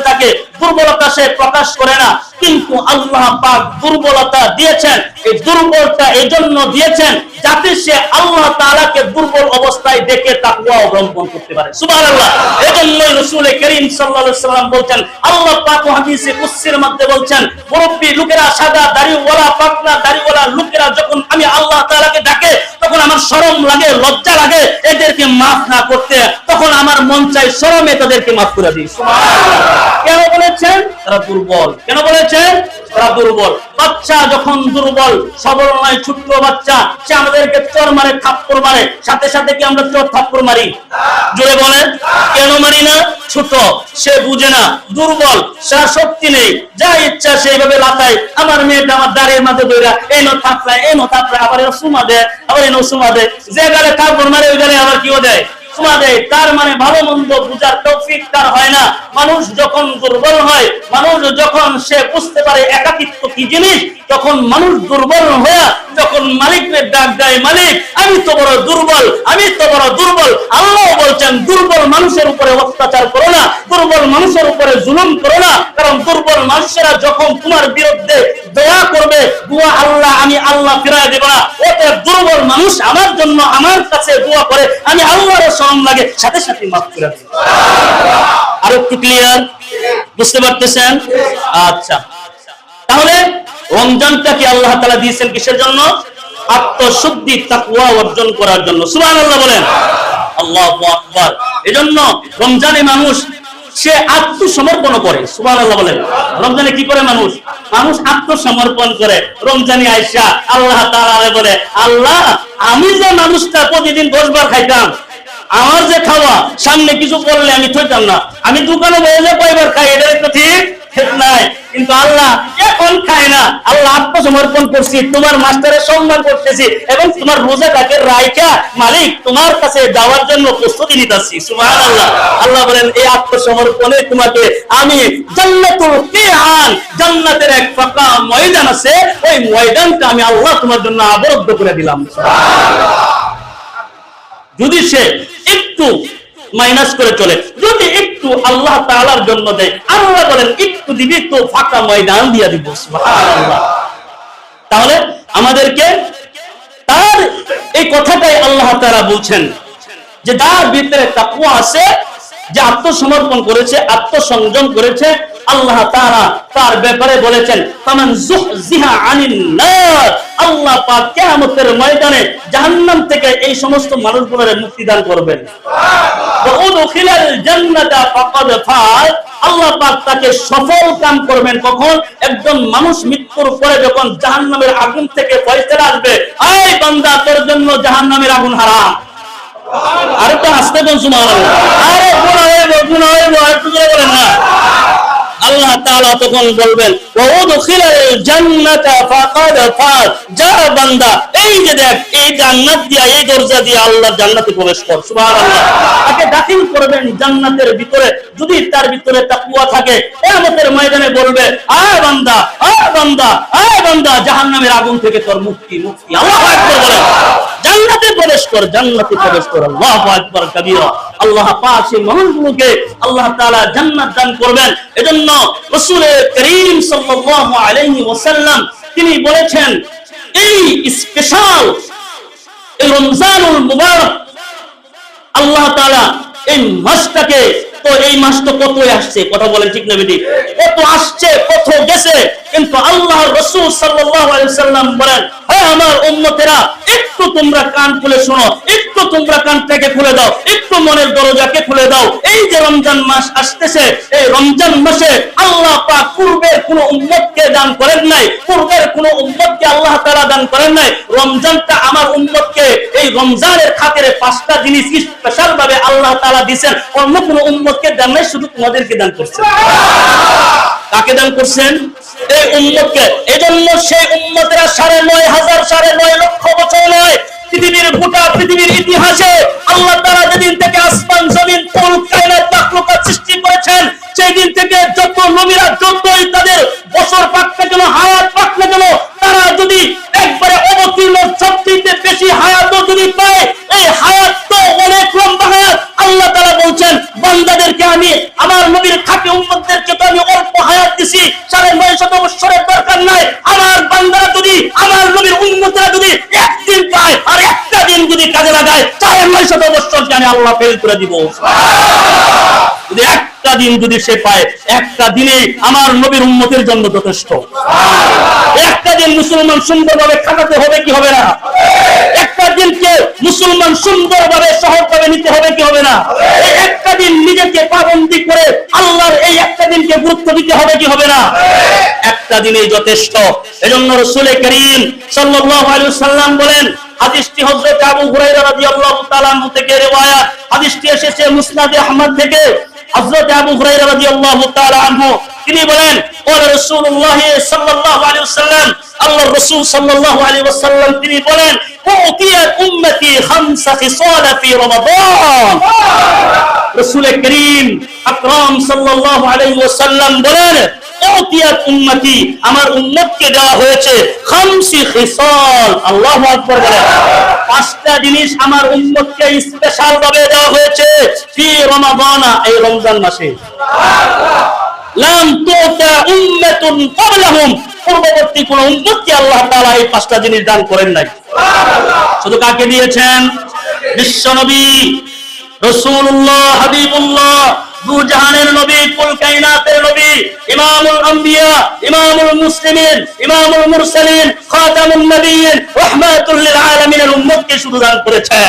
থাকে, দুর্বলতা সে প্রকাশ করে না। কিন্তু আল্লাহ পাক দুর্বলতা দিয়েছেন, এই দুর্বলতা এজন্য দিয়েছেন যাতে সে আল্লাহ তাআলাকে দুর্বল অবস্থায় দেখে তাকওয়া অবলম্বন করতে পারে। সুবহানাল্লাহ। এজন্যই রাসূল করিম সাল্লাল্লাহু আলাইহি ওয়াসাল্লাম বলেন, আল্লাহ পাক হাদিসে কুদসির মধ্যে বলেন, মুরব্বি লোকেরা, সাদা দাড়িওয়ালা, পাতলা দাড়িওয়ালা লোকেরা যখন আমি আল্লাহ তাআলাকে ডাকে তখন আমার শরম লাগে, লজ্জা লাগে এদেরকে maaf না করতে, তখন আমার মন চায় শরমে তাদেরকে maaf করে দিই। সুবহানাল্লাহ। কেন বলেছেন? তারা দুর্বল। কেন বলেছেন? তারা দুর্বল। বাচ্চা যখন দুর্বল, সবল নয়, ছোট্ট বাচ্চা, সে আমাদেরকে চড় মারে, থাপ্পড় মারে, সাথে সাথে কি আমরা চড় থাপ্পড় মারি? জোরে বলেন, কেন মারি না? ছোট, সে বুঝে না, দুর্বল, তার শক্তি নেই, যা ইচ্ছা সেইভাবে লাতায়। আমার মেয়েটা আমার দাঁড়িয়ে মাঝে দৌড়া, এই নো থাপড়ায়, আবার এনো সুমা দেয়, আবার এনো সুমা দেয়, যে গালে থাপ্পড় মারে ওই গালে আবার কিও দেয়, সুমা দেয়। তার মানে ভালো মন্দ বুঝার তৌফিক তার হয় না। মানুষ যখন দুর্বল হয়, মানুষ যখন সে বুঝতে পারে একাকিত্ব কি জিনিস, তখন মানুষ দুর্বল হয়ে যখন মালিকের ডাক দেয়, মালিক আমি তো বড় দুর্বল, আমি তো বড় দুর্বল। আল্লাহ বলছেন দুর্বল মানুষের উপরে অত্যাচার করো না, দুর্বল মানুষের উপরে জুলুম করো না, কারণ দুর্বল মানুষেরা যখন তোমার বিরুদ্ধে দোয়া করবে, দোয়া আল্লাহ আমি আল্লাহ ফিরায় দেব না। অতএব দুর্বল মানুষ আমার জন্য আমার কাছে দোয়া করে, আমি আল্লাহর শরম লাগে, সাথে সাথে মাফ করে দেব। আর একটু ক্লিয়ার বুঝতে পারতেছেন? আচ্ছা, তাহলে রমজানটাকে আল্লাহ তাআলা দিয়েছেন কিসের জন্য? আত্মশুদ্ধি, তাকওয়া অর্জন করার জন্য। সুবহানাল্লাহ বলেন, আল্লাহু আকবার। এজন্য রমজানে মানুষ সে আত্মসমর্পণ করে। সুবহানাল্লাহ বলেন, রমজানে কি করে মানুষ? মানুষ আত্মসমর্পণ করে। রমজানে আয়েশা আল্লাহ তাআলা বলে, আল্লাহ আমি যে মানুষটা প্রতিদিন 10 বার খাইতাম, আমার যে খাওয়া সামনে কিছু করলে আমি থইতাম না, আমি দোকানে বসে কয়বার খাই, এটা তো ঠিক নাই, কিন্তু আল্লাহ এখন খায় না। আল্লাহ আত্মসমর্পণ করছি, তোমার মাস্টারের সম্মান করতেছি এবং তোমার রোজাটাকে রাইখা মালিক তোমার কাছে যাওয়ার জন্য প্রস্তুতি নিতেছি। সুবহানাল্লাহ। আল্লাহ বলেন এই আত্মসমর্পণে তোমাকে আমি জান্নাতুল কিয়ান, জান্নাতের এক ফাঁকা ময়দান আছে, ওই ময়দানটা আমি আল্লাহ তোমার জন্য আবদ্ধ করে দিলাম। সুবহানাল্লাহ। যদি সে একটু মাইনাস করে চলে, যদি একটু আল্লাহ তাআলার জন্য দেয়, আল্লাহ বলেন একটু দিবি তো ফাঁকা ময়দান দিয়ে দিব। সুবহানাল্লাহ। তাহলে আমাদেরকে তার এই কথাটাই আল্লাহ তাআলা বলছেন যে যার ভিতরে তাকওয়া আছে, যে আত্মসমর্পণ করেছে, আত্মসংযম করেছে, আল্লাহ তাআলা তার ব্যাপারে বলেছেন ফামান যুহজিহা আনিন নার, আল্লাহ পাক কিয়ামতের ময়দানে জাহান্নাম থেকে এই সমস্ত মানুষগুলোর মুক্তি দান করবেন। ওয়া উদখিলাল জান্নাতা ফাকাদ ফাজ, আল্লাহ পাক তাকে সফল কাম করবেন। কখন? একজন মানুষ মৃত্যুর পরে যখন জাহান্নামের আগুন থেকে ফয়সালা আসবে, এই বান্দা তোর জন্য জাহান্নামের আগুন হারাম। আরে তো আসতে বল সুবহানাল্লাহ। আরে গুনাহ হইব একটু জোরে বলেন না। আল্লাহ তাআলা তখন বলবেন ওয়া উদখিলাল জান্নাতা ফাকাদ ফাজ, যা বান্দা এই যে দেখ এই জান্নাত দিয়া, এই দরজা দিয়ে আল্লাহর জান্নাতে প্রবেশ কর। সুবহানাল্লাহ। তাকে দাখিল করবেন জান্নাতের ভিতরে, যদি তার ভিতরে তাকওয়া থাকে। কিয়ামতের ময়দানে বলবে আয় বান্দা, আয় বান্দা, আয় বান্দা, জাহান্নামের আগুন থেকে তোর মুক্তি, মুক্তি। আল্লাহু আকবার বলেন, জান্নাতে প্রবেশ কর, জান্নাতে প্রবেশ কর। আল্লাহু আকবার কবীরা। আল্লাহ পাক সেই মানুষগুলোকে আল্লাহ তাআলা জান্নাত দান করবেন। এজন্য রাসূল করিম সাল্লাল্লাহু আলাইহি ওয়াসাল্লাম তিনি বলেছেন এই স্পেশাল এই রমজানুল মুবারক আল্লাহ তাআলা এই মাসটাকে, তো এই মাস তো কত আসছে, কথা বলেন ঠিক না বেটি? কত আসছে, কত গেছে, কিন্তু আল্লাহর রাসূল সাল্লাল্লাহু আলাইহি ওয়াসাল্লাম বলেন, হে আমার উম্মতেরা, একটু তোমরা কান খুলে শোনো, একটু তোমরা কানটাকে খুলে দাও, একটু মনের দরজাকে খুলে দাও। এই যে রমজান মাস আসতেছে, এই রমজান মাসে আল্লাহ পাক পূর্বের কোন উম্মতকে দান করেন নাই, পূর্বের কোন উম্মতকে আল্লাহ তাআলা দান করেন নাই। রমজানটা আমার উম্মতকে, এই রমজানের খাতিরে 5টা জিনিস স্পেশাল ভাবে আল্লাহ তাআলা দিবেন, অন্য কোন উম্মতকে দেন নাই, শুধু তোমাদেরকে দান করছেন। কাকে দান করছেন? এই উম্মতকে। এজন্য সেই উম্মতেরা 9,500 9.5 লক্ষ বছর নয়, পৃথিবীর গোটা পৃথিবীর ইতিহাসে আল্লাহ তাআলা যেদিন থেকে আসমান জমিন কুল কায়নাত মাখলুকাত সৃষ্টি করেছেন, সেই দিন থেকে যত নবীরা যতই তাদের বছর পাক না কেন, হায়াত পাক না কেন, তারা যদি একবারে অবতীর্ণ সবচেয়ে বেশি হায়াতও যদি পায়, এই হায়াত তো অনেক লম্বা হায়াত। আল্লাহ তাআলা বলছেন, বান্দাদেরকে আমি, আমার নবীর খাঁটি উম্মতদেরকে তো আমি অল্প হায়াত দিছি, 950 বছরের দরকার নাই। আমার বান্দারা যদি, আমার নবীর উম্মতরা যদি একদিন পায় আর একটা দিন যদি কাজে লাগায়, 950 বছরকে আমি আল্লাহ ফেল করে দিব। যদি একটা দিন যদি সে পায়, একটা দিনে আমার নবীর উম্মতের জন্য যথেষ্ট। একটা দিন মুসলমান সুন্দরভাবে কাটাতে হবে কি হবে না? একটা দিনকে মুসলমান সুন্দরভাবে সহজভাবে নিতে হবে কি হবে না? এই একটা দিন নিজেকে পাবন্দি করে আল্লাহর এই একটা দিনকে গুরুত্ব দিতে হবে কি হবে না? একটা দিনেই যথেষ্ট। এজন্য রাসূল করিম সাল্লাল্লাহু আলাইহি ওয়াসাল্লাম বলেন, হাদিসটি হযরত আবু হুরায়রা রাদিয়াল্লাহু তাআলা আনহু থেকে রিওয়ায়াত, হাদিসটি এসেছে মুসনাদে আহমদ থেকে। হযরত আবু হুরায়রা রাদিয়াল্লাহু তাআলা আনহু তিনি বলেন, ওয়া রাসূলুল্লাহ সাল্লাল্লাহু আলাইহি ওয়াসাল্লাম, আল্লাহর রাসূল সাল্লাল্লাহু আলাইহি ওয়াসাল্লাম তিনি বলেন, উতিয়াত উম্মতি খামসা খিসাল ফি রমাদান। রাসূল করিম আকরাম সাল্লাল্লাহু আলাইহি ওয়াসাল্লাম বলেন, উতিয়াত উম্মতি, আমার উম্মতকে দেওয়া হয়েছে খামসি খিসাল। আল্লাহু আকবার বলেন, 5টা জিনিস আমার উম্মতকে স্পেশাল ভাবে দেওয়া হয়েছে ফি রমাদান, এই রমজান মাসে। লাম তুতা উম্মাতুন ক্বাবলাহুম, পূর্ববর্তী কোন উম্মতকে আল্লাহ তাআলা এই 5টা জিনিস দান করেন নাই। শুধু কাকে দিয়েছেন? বিশ্ব নবী রাসূলুল্লাহ হাবিবুল্লাহ, দু জাহানের নবী, কুল কায়নাতের নবী, ইমামুল আম্বিয়া, ইমামুল মুসলিমিন, ইমামুল মুরসালিন, খাতামুন নবিয়্যিন, রাহমাতুল লিল আলামিনের উম্মতকে শুধু দান করেছেন।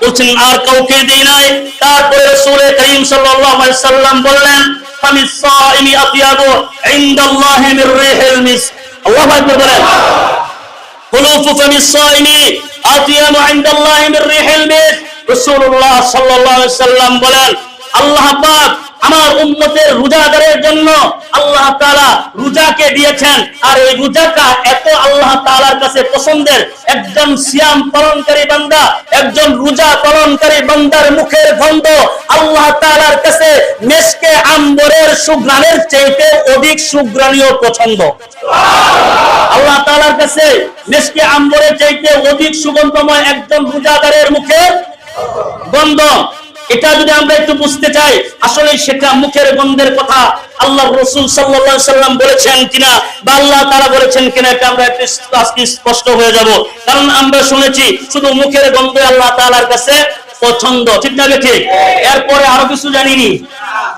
বলছেন আর কাউকে দেই নাই। তারপরে রাসূল করিম সাল্লাল্লাহু আলাইহি ওয়াসাল্লাম বললেন, ফামিস সাইমি আতিয়াবু ইনদাল্লাহি মির রিহিল মিস। আল্লাহু আকবার বলেন, খুলুফু ফামিস সাইমি আতিয়াবু ইনদাল্লাহি মির রিহিল মিস। রাসূলুল্লাহ সাল্লাল্লাহু আলাইহি ওয়াসাল্লাম বলেন, আল্লাহ পাক আমার উম্মতের রোজাদারের জন্য আল্লাহ তাআলা রোজাকে দিয়েছেন, আর এই রোজাটা এত আল্লাহ তাআলার কাছে পছন্দের। একজন সিয়াম পালনকারী বান্দা, একজন রোজা পালনকারী বান্দার মুখের গন্ধ আল্লাহ তাআলার কাছে মেশকে আম্বরের সুঘ্রাণের চাইতে অধিক সুঘ্রাণীয় পছন্দ। আল্লাহ তাআলার কাছে মেশকে আম্বরের চাইতে অধিক সুগন্ধময় একজন রোজাদারের মুখের গন্ধ। এটা যদি আমরা একটু বুঝতে চাই, আসলে সেটা মুখের গন্ধের কথা আল্লাহ রাসূল সাল্লাল্লাহু আলাইহি সাল্লাম বলেছেন কিনা বা আল্লাহ তাআলা বলেছেন কিনা, এটা আমরা একটু আজকে স্পষ্ট হয়ে যাব। কারণ আমরা শুনেছি শুধু মুখের গন্ধ আল্লাহ তাআলার কাছে পছন্দ, ঠিক না? ঠিক। এরপরে আরো কিছু জানিনি।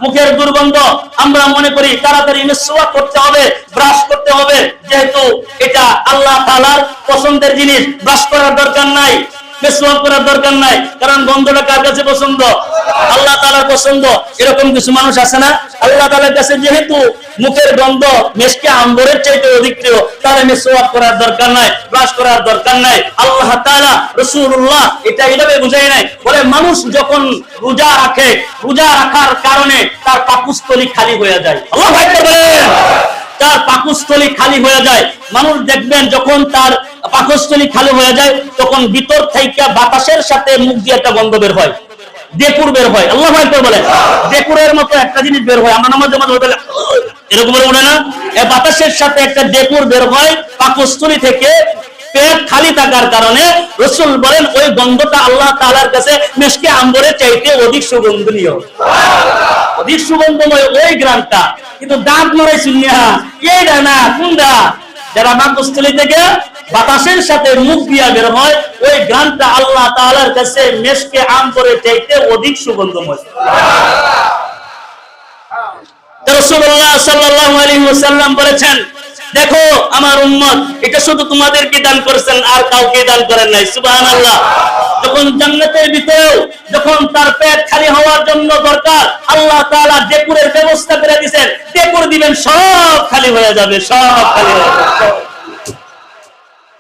মুখের দুর্গন্ধ আমরা মনে করি তাড়াতাড়ি মিসওয়াক করতে হবে, ব্রাশ করতে হবে, যেহেতু এটা আল্লাহ তাআলার পছন্দের জিনিস, ব্রাশ করার দরকার নাই, মিসওয়াক করার দরকার নাই, কারণ গন্ধটা কার কাছে পছন্দ? আল্লাহ তাআলার পছন্দ। এরকম কিছু মানুষ আছে না, আল্লাহ তাআলার কাছে যেহেতু মুখের গন্ধ মেশকে আম্বরের চাইতে অধিক প্রিয়, তাহলে মিসওয়াক করার দরকার নাই, ব্রাশ করার দরকার নাই। আল্লাহ তাআলা রাসূলুল্লাহ এটা এইভাবে বুঝাই নাই, বলে মানুষ যখন রোজা রাখে, রোজা রাখার কারণে তার পাকস্থলী খালি হয়ে যায়। আল্লাহু আকবার বলেন, তার পাকস্থলী খালি হয়ে যায়। মানুষ দেখবেন যখন তার পাকস্থলী খালি হয়ে যায়, তখন ভিতর থেকে বাতাসের সাথে মুখ দিয়ে একটা গন্ধ বের হয়, ডেকুর বের হয়। আল্লাহু আকবার বলেন, ডেকুরের মতো একটা জিনিস বের হয়। আমরা নামাজে মাঝে বলে এরকম ওঠে না, এই বাতাসের সাথে একটা ডেকুর বের হয় পাকস্থলী থেকে। পেট খালি থাকার কারণে রাসূল বলেন ওই গন্ধটা আল্লাহ তাআলার কাছে মিশকে আম্বরের চাইতে অধিক সুগন্ধনীয়, অধিক সুগন্ধময় ওই গ্রামটা। কিন্তু দাঁত নড়াই শুনিয়া এইটা না, কোনটা? যারা পাকস্থলী থেকে বাতাসের সাথে মুখ দিয়া বের হয়, ওই গ্রামটা আল্লাহ তাআলার কাছে মিশকে আম্বরের চাইতে অধিক সুগন্ধময়। রাসূলুল্লাহ সাল্লাল্লাহু আলাইহি ওয়াসাল্লাম বলেছেন, দেখো আমার উম্মত, এটা শুধু তোমাদেরকে দান করেছেন, আর কাউকে দান করেন নাই। সুবহানাল্লাহ। যখন জান্নাতের ভিতরেও যখন তার পেট খালি হওয়ার জন্য দরকার, আল্লাহ তাআলা ডেকুরের ব্যবস্থা করে দিবেন, ডেকুর দিবেন, সব খালি হয়ে যাবে, সব খালি হয়ে যাবে,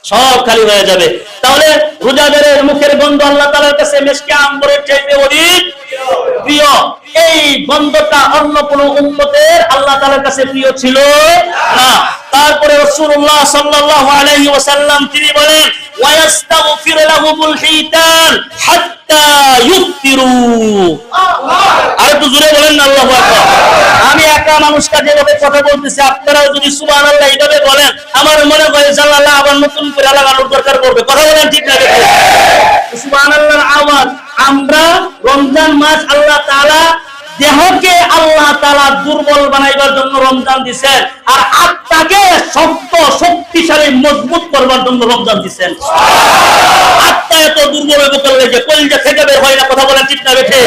সব খালি হয়ে যাবে। তাহলে রোজাদারের মুখের গন্ধ আল্লাহ তাআলার কাছে মিশকে আম্বরের চাইতে অধিক প্রিয়। এই গন্ধটা অন্য কোন উম্মতের আল্লাহ তাআলার কাছে প্রিয় ছিল না। তারপরে রাসূলুল্লাহ সাল্লাল্লাহু আলাইহি ওয়াসাল্লাম তিনি বলেন ওয়ায়াস্তাগফিরু লাহুমুল হিতান হাত্তা ইউফতিরু। আর একটু জোরে বলেন না আল্লাহু আকবার। আমি একা মানুষটা যেভাবে কথা বলতেছি আপনারাও যদি সুবহানাল্লাহ এইভাবে বলেন আমার মনে হয় জানালা আবার নতুন করে লাগানোর দরকার পড়বে। কথা বলেন ঠিক না? সুবহানাল্লাহর আওয়াজ। আমরা রমজান মাস আল্লাহ তাআলা দেহকে আল্লাহ তাআলা দুর্বল বানাইবার জন্য রমজান দিবেন, আর আত্মাকে শক্ত শক্তিশালী মজবুত করবার জন্য রমজান দিবেন। আত্মা এত দুর্বল হয়ে গেলে যে কলিজা থেকে বের হয় না। কথা বলেন ঠিক না বেঠে?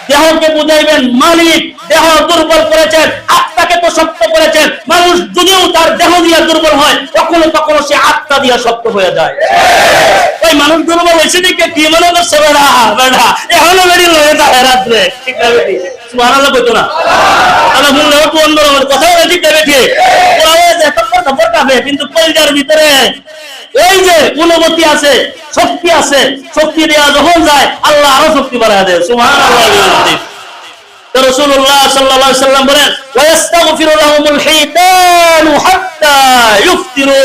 দেহকে বুঝাইবেন মালিক দেহ দুর্বল করেছেন, আত্মাকে তো শক্ত করেছেন। মানুষ যদিও তার দেহ দিয়ে দুর্বল হয় কখনো কখনো সে আত্মা দিয়ে শক্ত হয়ে যায়। ওই মানুষ দুর্বল হয়েছে দিকে কি মনে করছে বেড়া বেড়া এখনো বেড়ি লয়ে যায় রাত্রে। ঠিক না বেঠি? সুবহানাল্লাহ কইতো না? তাহলে মূল একটু অন্যরকম কথা বলে ঠিক না বেঠি? ওরা এত কথা বলবে কিন্তু কলিজার ভিতরে এই যে অনুভূতি আছে, শক্তি আছে, শক্তি দেওয়া যখন যায় আল্লাহ আরো শক্তি বাড়ায় দেয়। সুবহানাল্লাহ। রাসূলুল্লাহ সাল্লাল্লাহু আলাইহি ওয়াসাল্লাম বলেন ওয়াস্তাগফিরু লাহুমুল হিতান হাত্তা ইউফতিরু।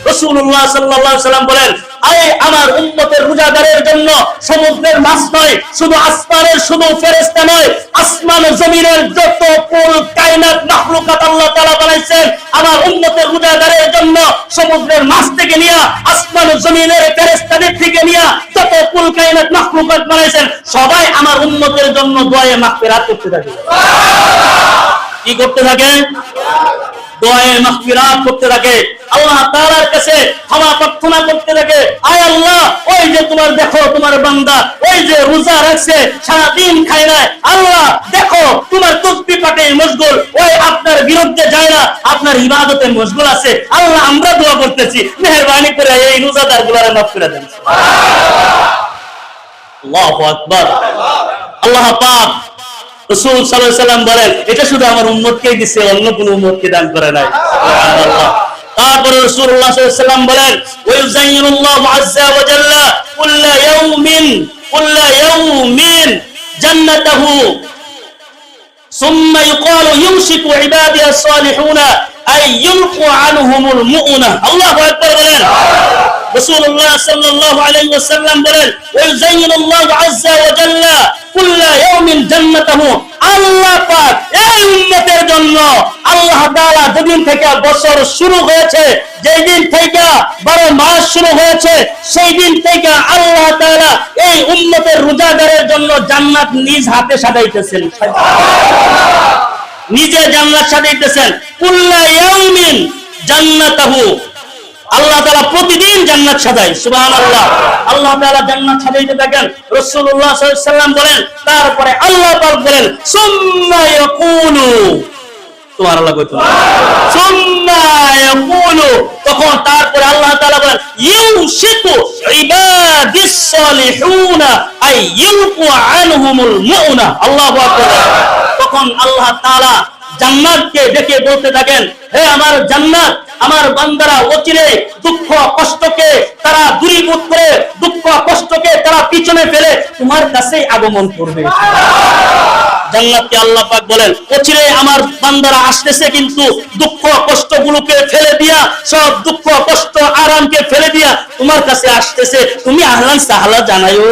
রাসূলুল্লাহ সাল্লাল্লাহু আলাইহি ওয়াসাল্লাম বলেন আয় আমার উম্মতের রোজাদারের জন্য সমুদ্রের মাছ নয়, শুধু আসমানের শুধু ফেরেশতা নয়, আসমান ও জমিনের যত কুল কায়নাত মাখলুকাত আল্লাহ তাআলা বানাইছেন আমার উম্মতের রোজাদারের জন্য সমুদ্রের মাছ থেকে নিয়ে আসমান ও জমিনের ফেরেশতাদের থেকে নিয়ে যত কুল কায়নাত মাখলুকাত বানাইছেন সবাই আমার উম্মতের জন্য দোয়ায়ে মাগফিরাত করতে থাকে। কি করতে থাকে? দোয়ায়ে মাগফিরাত করতে থাকে। আল্লাহ তাআলার কাছে ক্ষমা প্রার্থনা করতে থাকে। আয় আল্লাহ ওই যে তোমার দেখো তোমার বান্দা ওই যে রোজা রাখছে সারা দিন খায় না, আল্লাহ দেখো তোমার তাসবিহ পাঠে মশগুল, ওই আপনার বিরুদ্ধে যায় না, আপনার ইবাদতে মশগুল আছে। আল্লাহ আমরা দোয়া করতেছি মেহেরবানি করে এই রোজাদারগুলোরে মাফ করে দেন। আল্লাহু আকবার। আল্লাহ পাক রাসূল সাল্লাল্লাহু আলাইহি ওয়াসাল্লাম বলেন এটা শুধু আমার উম্মতকেই দিয়েছে, অন্য কোনো উম্মতকে দান করে নাই। সুবহানাল্লাহ। তারপরে রাসূলুল্লাহ সাল্লাল্লাহু আলাইহি ওয়াসাল্লাম বলেন ওয়ায়ুযায়্যিনুল্লাহু আযজা ওয়া জাল্লা কুল্লা ইয়াউমিন জান্নাতাহু সুম্মা ইউকালু ইউশিকু ইবাদিয়া সালিহুনা আই ইউলকু আনহুমুল মুউনা। আল্লাহু আকবার বলেন। রাসূলুল্লাহ সাল্লাল্লাহু আলাইহি ওয়াসাল্লাম বলেন ওয়ায়ুযায়্যিনুল্লাহু আযজা ওয়া জাল্লা কুল্লা ইয়াউমিন জান্নাতাহু। আল্লাহ পাক এই উম্মতের জন্য আল্লাহ তাআলা যেদিন থেকে বছর শুরু হয়েছে, যেই দিন থেকে 12 মাস শুরু হয়েছে, সেই দিন থেকে আল্লাহ তাআলা এই উম্মতের রোজাদারের জন্য জান্নাত নিজ হাতে সাজাইতেছেন। নিজে জান্নাত সাজাইতেছেন। কুল্লা ইয়াউমিন জান্নাতাহু। আল্লাহ তাআলা প্রতিদিন জান্নাত সাজায়। সুবহানাল্লাহ। আল্লাহ তাআলা জান্নাত সাজাইতে থাকেন। রাসূলুল্লাহ সাল্লাল্লাহু আলাইহি ওয়াসাল্লাম বলেন তারপরে আল্লাহ পাক বলেন সুম্মা ইয়াকুলু। সুবহানাল্লাহ কইতো না? সুম্মা ইয়াকুলু। তখন তারপরে আল্লাহ তাআলা বলেন ইউশিকু ইবাদিস সালিহুনা আই ইউলকু আনহুমুল মুউনা। আল্লাহু আকবার। তখন আল্লাহ তাআলা জান্নাতকে ডেকে বলতে থাকেন হে আমার জান্নাত, আমার বান্দারা অচিরে দুঃখ কষ্টকে তারা দূরীভূত করে, দুঃখ কষ্টকে তারা পিছনে ফেলে তোমার কাছেই আগমন করবে। জান্নাতকে আল্লাহ পাক বলেন অচিরে আমার বান্দারা আসতেছে, কিন্তু দুঃখ কষ্টগুলোকে ফেলে দিয়া, সব দুঃখ কষ্ট আরামকে ফেলে দিয়া তোমার কাছে আসতেছে, তুমি আহলান সাহলা জানাইও।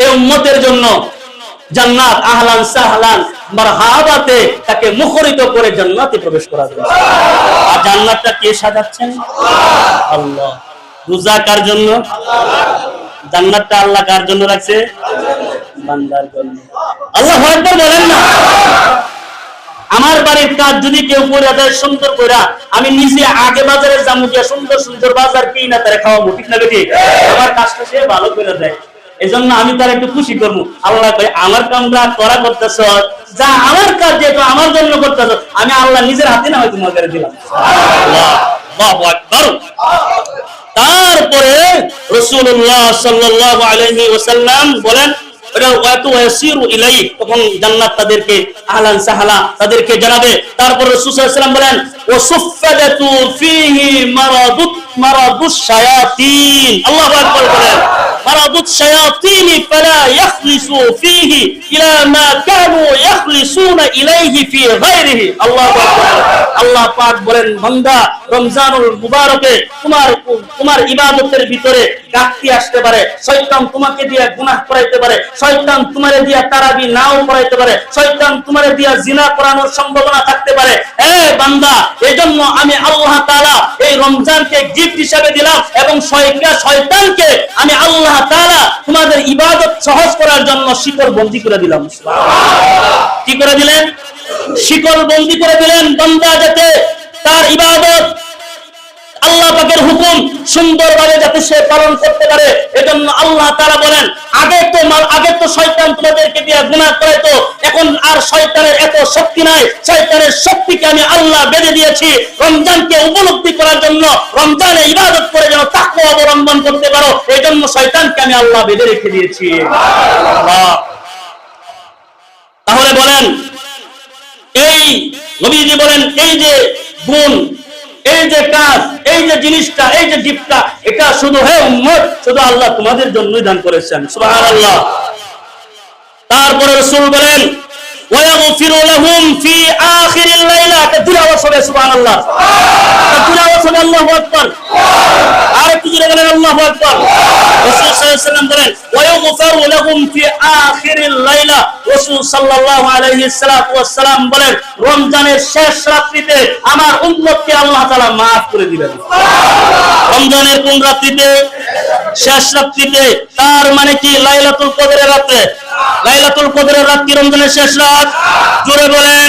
এই উম্মতের জন্য জান্নাত আহলান সাহলান মারহাবাতে তাকে মুখরিত করে জান্নাতে প্রবেশ করা যাবে। আর জান্নাতটা কে সাজাচ্ছেন? আল্লাহ। রোজা কার জন্য? জান্নাতটা আল্লাহ কার জন্য রাখছে? বান্দার জন্য। আল্লাহু আকবার বলেন না? আমার বাড়ির কাজ যদি কেউ করে দেয় সুন্দর করে, আমি নিজে আগে বাজারে যাবো গিয়া সুন্দর সুন্দর বাজার কিনা তারে খাওয়াবো। ঠিক না বেটি? আমার কাজটা সে ভালো করে দেয়, এজন্য আমি তার একটু খুশি করবো। আল্লাহ কয় আমার কামরা করা করতেছ, যা আমার কাজ যেহেতু আমার জন্য করতেছ, আমি আল্লাহ নিজের হাতে না হয়তো তোমাকে দিলাম। আল্লাহু আকবার। তারপরে রাসূলুল্লাহ সাল্লাল্লাহু আলাইহি ওয়াসাল্লাম বলেন এটা ওয়াতু ওয়াসিরু ইলাই, তখন জান্নাত তাদেরকে আহলান সাহালা তাদেরকে জানাবে। তারপর রাসূল সাল্লাল্লাহু আলাইহি ওয়াসাল্লাম বলেন ওয়াসুফফাদাতু ফীহি মারাদুশ শায়াতিন, আল্লাহু আকবার বলেন মারাদুশ শায়াতিন ফালা ইয়াখলিসু ফীহি ইলা মা কানু ইয়াখলিসুনা ইলাইহি ফি গায়রিহি। আল্লাহু আকবার। আল্লাহ পাক বলেন বান্দা রমজানুল মুবারকে তোমার ইবাদতের ভিতরে ঘাটতি আসতে পারে, শয়তান তোমাকে দিয়ে গুনাহ করাইতে পারে, শয়তান তোমারে দিয়ে তারাবি নাও করাইতে পারে, শয়তান তোমারে দিয়ে জিনা করানোর সম্ভাবনা থাকতে পারে। বান্দা, এজন্য আমি আল্লাহ তাআলা এই রমজানকে গিফট হিসেবে দিলাম এবং শয়তানকে আমি আল্লাহ তাআলা তোমাদের ইবাদত সহজ করার জন্য শিকল বন্দী করে দিলাম। কি করে দিলেন? শিকল বন্দী করে দিলেন, বান্দা যাতে তার ইবাদত আল্লাহ পাকের হুকুম সুন্দরভাবে যাতে সে পালন করতে পারে। এজন্য আল্লাহ তাআলা বলেন আগে তো শয়তান তোমাদেরকে দিয়ে গুনাহ করাইতো, এখন আর শয়তানের এত শক্তি নাই, শয়তানের শক্তিকে আমি আল্লাহ বেঁধে দিয়েছি রমজানকে উপলব্ধি করার জন্য, রমজানে ইবাদত করে যেন তাকওয়া অবলম্বন করতে পারো, এজন্য শয়তানকে আমি আল্লাহ বেঁধে রেখে দিয়েছি। তাহলে বলেন এই নবীজি বলেন এই যে গুণ, এই যে কাজ, এই যে জিনিসটা, এই যে গিফটটা, এটা শুধু হে উম্মত শুধু আল্লাহ তোমাদের জন্যই দান করেছেন। সুবহানাল্লাহ। তারপরে রাসূল বলেন ওয়ায়াগফিরু লাহুম ফি আখিরিল লাইলা, তাদুরা ওয়া সুবহানাল্লাহ, তাদুরা ওয়া আল্লাহু আকবার, আর কি জোরে বলেন আল্লাহু আকবার। রাসূল সাল্লাল্লাহু আলাইহি ওয়াসাল্লাম বলেন ওয়ায়াগফিরু লাহুম ফি আখিরিল লাইলা, রাসূল সাল্লাল্লাহু আলাইহি ওয়াসাল্লাম বলেন রমজানের শেষ রাত্রিতে আমার উম্মতকে আল্লাহ তাআলা maaf করে দিবেন। রমজানের কোন রাত্রিতে? শেষ রাত্রিতে। তার মানে কি? লাইলাতুল কদরের রাতে। লাইলাতুল কদরের রাত কি রমজানের শেষ রাত? জোরে বলেন।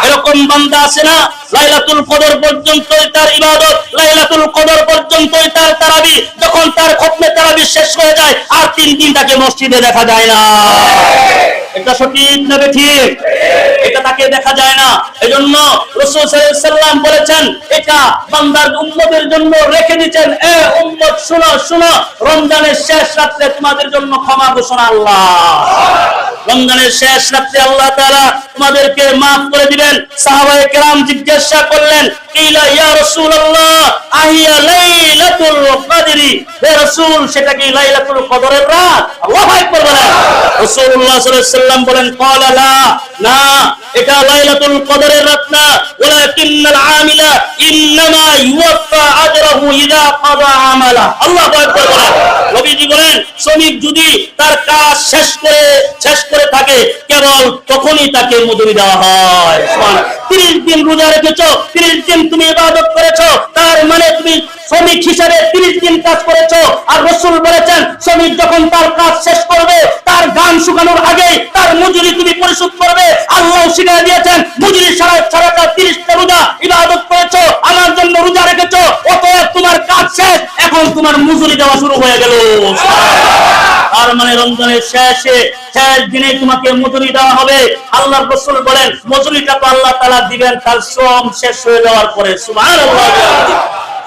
এরকম বান্দা আছে না লাইলাতুল কদর পর্যন্তই তার ইবাদত, লাইলাতুল কদর পর্যন্তই তার তারাবি, যখন তার খতমে তারাবি শেষ হয়ে যায় আর 3 দিন তাকে মসজিদে দেখা যায় না। এটা সঠিক না ঠিক? এটা তাকে দেখা যায় না। এজন্য রাসূল সাল্লাল্লাহু আলাইহি ওয়াসাল্লাম বলেছেন এটা বান্দার উম্মতের জন্য রেখে দিয়েছেন, এ উম্মত শুনো শুনো, রমজানের শেষ রাতে তোমাদের জন্য ক্ষমা ঘোষণা আল্লাহ। রমজানের শেষ রাতে আল্লাহ তাআলা তোমাদেরকে maaf করে দিবেন। সাহাবায়ে কেরাম জিজ্ঞাসা করলেন ইলা ইয়া রাসূলুল্লাহ আহিয়া লাইলাতুল কদরি, হে রাসূল সেটা কি লাইলাতুল কদরের রাত? আল্লাহু আকবার বলেন। রাসূলুল্লাহ সাল্লাল্লাহু আলাইহি ওয়াসাল্লাম বলেন ক্বালা লা, না এটা লাইলাতুল কদরের রাত না, ওয়ালাকিন্নাল আমিলা ইন্নামা ইউওয়াফা আজরাহু ইযা কাদা আমালা। আল্লাহু আকবার বলেন। নবীজি বলেন শ্রমিক যদি তার কাজ শেষ করে থাকে কেবল তখনই তাকে মজুরি দেওয়া হয়। সুবহানাল্লাহ। 30 দিন রোজা রেখেছো, 30 দিন তুমি ইবাদত করেছো, তার মানে তুমি শ্রমিক হিসাবে 30 দিন কাজ করেছো। আর রাসূল বলেছেন শ্রমিক যখন তার কাজ শেষ করবে তার গান শুকানোর আগে তার মজুরি তুমি পরিশোধ করবে। আল্লাহ শিখিয়ে দিয়েছেন মজুরি সারাটা 30টা রোজা ইবাদত করেছো, আমার জন্য রোজা রেখেছো, অতএব তোমার কাজ শেষ, এখন তোমার মজুরি দেওয়া শুরু হয়ে গেল। তার মানে রমজানের শেষ দিনে তোমাকে মজুরি দেওয়া হবে। আল্লাহর রাসূল বলেন মজুরিটা তো আল্লাহ তাআলা দিবেন তার শ্রম শেষ হয়ে যাওয়ার পরে। সুবহানাল্লাহ।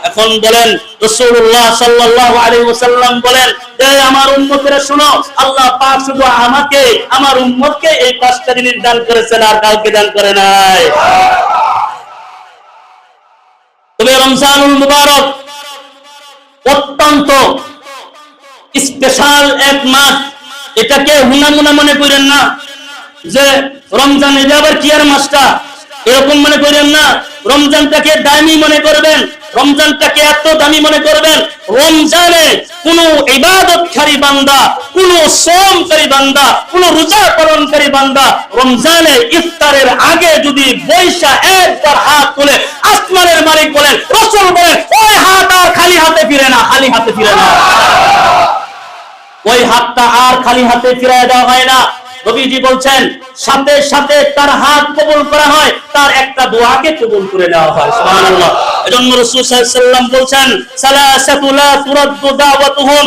এখন বলেন রাসূলুল্লাহ সাল্লাল্লাহু আলাইহি ওয়াসাল্লাম বলেন এই আমার উম্মতেরা শুনো, আল্লাহ পাক শুধু আমাকে আমার উম্মতকে এই 5টা জিনিস দান করেছেন আর কাউকে দান করে নাই। তবে রমজানুল মুবারক অত্যন্ত স্পেশাল এক মাস, এটাকে হুনামুনা মনে করেন না যে রমজান এটা আবার কি আর মাসটা, এরকম মনে করেন না। রমজানটাকে দামি মনে করবেন, রমজানটাকে এত দামি মনে করবেন, রমজানে কোন ইবাদতকারী বান্দা, কোন শ্রমকারী বান্দা, কোন রোজা পালনকারী বান্দা রমজানে ইফতারের আগে যদি বৈশা একবার হাত তুলে আসমানের মালিক বলেন, রাসূল বলেন ওই হাত আর খালি হাতে ফিরে না, খালি হাতে ফিরে না, ওই হাতটা আর খালি হাতে ফিরিয়ে দেওয়া হয় না। নবীজি বলছেন সাথে সাথে তার হাত কবুল করা হয়, তার একটা দোয়াকে কবুল করে নেওয়া হয়। সুবহানাল্লাহ। এজন্য রাসূল সাল্লাল্লাহু আলাইহি ওয়াসাল্লাম বলেন সালাসাতু লা তুরাদ্দু দাওয়াতুহুম,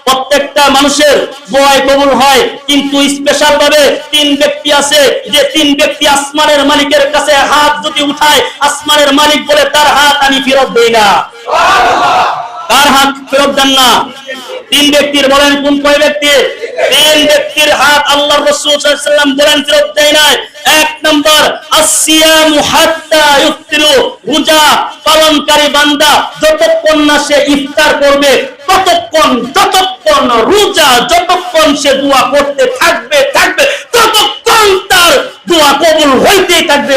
প্রত্যেকটা মানুষের দোয়া কবুল হয়, কিন্তু স্পেশাল ভাবে 3 ব্যক্তি আছে, যে 3 ব্যক্তি আসমানের মালিকের কাছে হাত যদি উঠায় আসমানের মালিক বলে তার হাত আমি ফেরত দেই না। সুবহানাল্লাহ। তার হাত ফেরত দেন না। 3 ব্যক্তির বলেন কোন কয় ব্যক্তি? তিন ব্যক্তির হাত আল্লাহর রাসূল সাল্লাল্লাহু আলাইহি ওয়াসাল্লাম বলেন ফেরত দেয় না। এক নম্বর আসিয়ামু হাত্তা ইফতিরু, রোজা পালনকারী বান্দা যতক্ষণ না সে ইফতার করবে যতক্ষণ রোজা যতক্ষণ সে দোয়া করতে থাকবে ততক্ষণ তার দোয়া কবুল হইতেই থাকবে।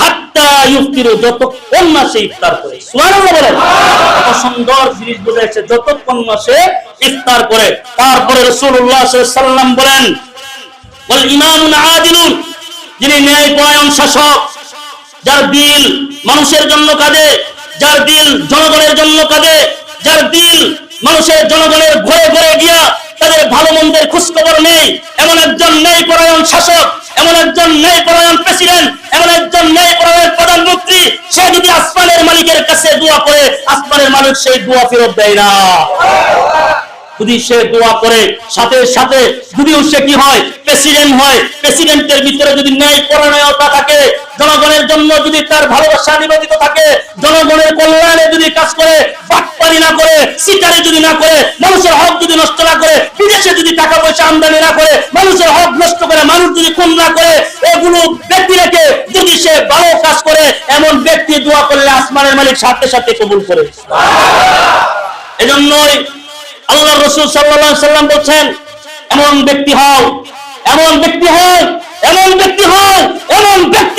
হাত্তা ইফতিরু, যতক্ষণ না সে ইফতার করে। সুবহানাল্লাহ বলেন। কত সুন্দর জিনিস বোঝাচ্ছে, যতক্ষণ না সে ইফতার করে। তারপরে রাসূলুল্লাহ সাল্লাল্লাহু আলাইহি ওয়াসাল্লাম বলেন ওয়াল ইমামুল আদিলুন, যিনি ন্যায়পরায়ণ শাসক, যার দিল মানুষের জন্য কাঁদে, যার দিল জনগণের জন্য কাঁদে, যার দিল মানুষের জনগণের ঘরে ঘরে গিয়া তাদের ভালো মন্দের খোঁজখবর নেই, এমন একজন ন্যায়পরায়ণ শাসক, এমন একজন ন্যায়পরায়ণ প্রেসিডেন্ট, এমন একজন ন্যায়পরায়ণ প্রধানমন্ত্রী, সে যদি আসমানের মালিকের কাছে দোয়া করে আসমানের মালিক সেই দোয়া ফেরত দেয় না। যদি সে দোয়া করে সাথে সাথে যদিও সে কি হয়, প্রেসিডেন্ট হয়, প্রেসিডেন্টের ভিতরে যদি ন্যায়পরায়ণতা থাকে, জনগণের জন্য যদি তার ভালোবাসা নিবেদিত থাকে, জনগণের কল্যাণে যদি কাজ করে, বাটপারি না করে, সিটারি যদি না করে, মানুষের হক যদি নষ্ট না করে, বিদেশে যদি টাকা পয়সা আমদানি না করে, মানুষের হক নষ্ট করে, মানুষ যদি খুন না করে, এগুলো ব্যক্তি রেখে যদি সে ভালো কাজ করে, এমন ব্যক্তি দোয়া করলে আসমানের মালিক সাথে সাথে কবুল করে। এজন্যই আল্লাহ রাসূল সাল্লাল্লাহু আলাইহি ওয়াসাল্লাম বলেন, এমন ব্যক্তি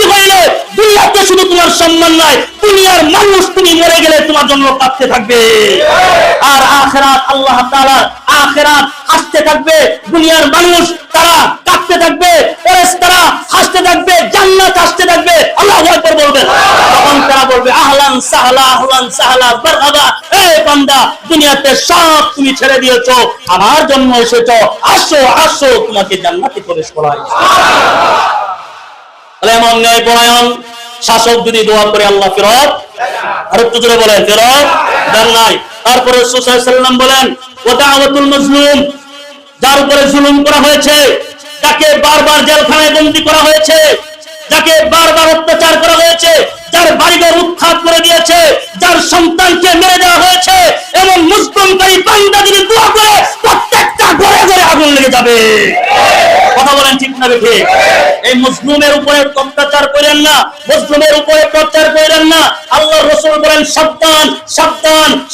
হইলে দুনিয়াতে শুধু তোমার সম্মান নয়, দুনিয়ার মানুষ তুমি মরে গেলে তোমার জন্য কাঁদতে থাকবে। আর আখিরাত আল্লাহ তাআলা আখিরাত হাসতে থাকবে, দুনিয়ার মানুষ তারা কাঁদতে থাকবে, ফেরেশতারা হাসতে থাকবে, জান্নাত হাসতে থাকবে। আল্লাহু আকবার বলবেন, তখন তারা বলবে আহলান সাহলা মারহাবা, এই বান্দা দুনিয়াতে সব তুমি ছেড়ে দিয়েছো, আমার জন্য এসেছো, আসো তোমাকে জান্নাতে প্রবেশ করাই। এমন ন্যায়পরায়ণ শাসক যদি দোয়া করে আল্লাহ ফেরত, আর একটু জোরে বলেন, ফেরত দেন নাই। তারপরে রাসূল সাল্লাল্লাহু আলাইহি ওয়াসাল্লাম বলেন ওয়া দাওয়াতুল মাজলুম, যার উপরে জুলুম করা হয়েছে, যাকে বারবার জেলখানায় বন্দী করা হয়েছে, যাকে বারবার অত্যাচার করা হয়েছে, যার বাড়িঘর উৎখাত করে দিয়েছে, যার সন্তানকে মেরে দেওয়া হয়েছে, এমন মুসলিমকারী বান্দা যদি দোয়া করে প্রত্যেকটা ঘরে ঘরে আগুন লেগে যাবে। কথা বলেন ঠিক না ঠিক? এই মুসলিমের উপরে অত্যাচার করেন না, মুসলিমের উপরে প্রচার করেন না। আল্লাহর রাসূল বলেন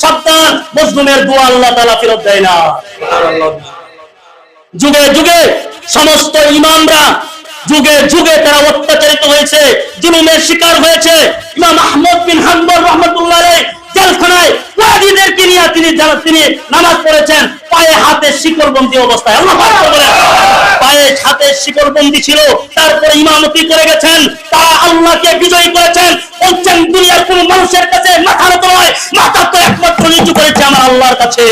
সাবধান, মুসলিমের দোয়া আল্লাহ তাআলা ফেরত দেয় না। যুগে যুগে সমস্ত ইমামরা যুগে তারা অত্যাচারিত হয়েছে, জুলুমের শিকার হয়েছে। ইমাম আহমদ বিন হাম্বল রাহমাতুল্লাহ আলাইহি জেলখানায় কয়েদিদেরকে নিয়ে তিনি নামাজ পড়েছেন পায়ে হাতে শিকলবন্দি অবস্থায়। আল্লাহু আকবার বলেন, পায়ে হাতে শিকলবন্দি ছিল, তারপরে ইমামতি করে গেছেন, তারা আল্লাহকে বিজয়ী করেছেন। বলছেন দুনিয়ার কোন মানুষের কাছে মাথা নত নয়, মাথা তো একমাত্র নিচু করেছে আমার আল্লাহর কাছে।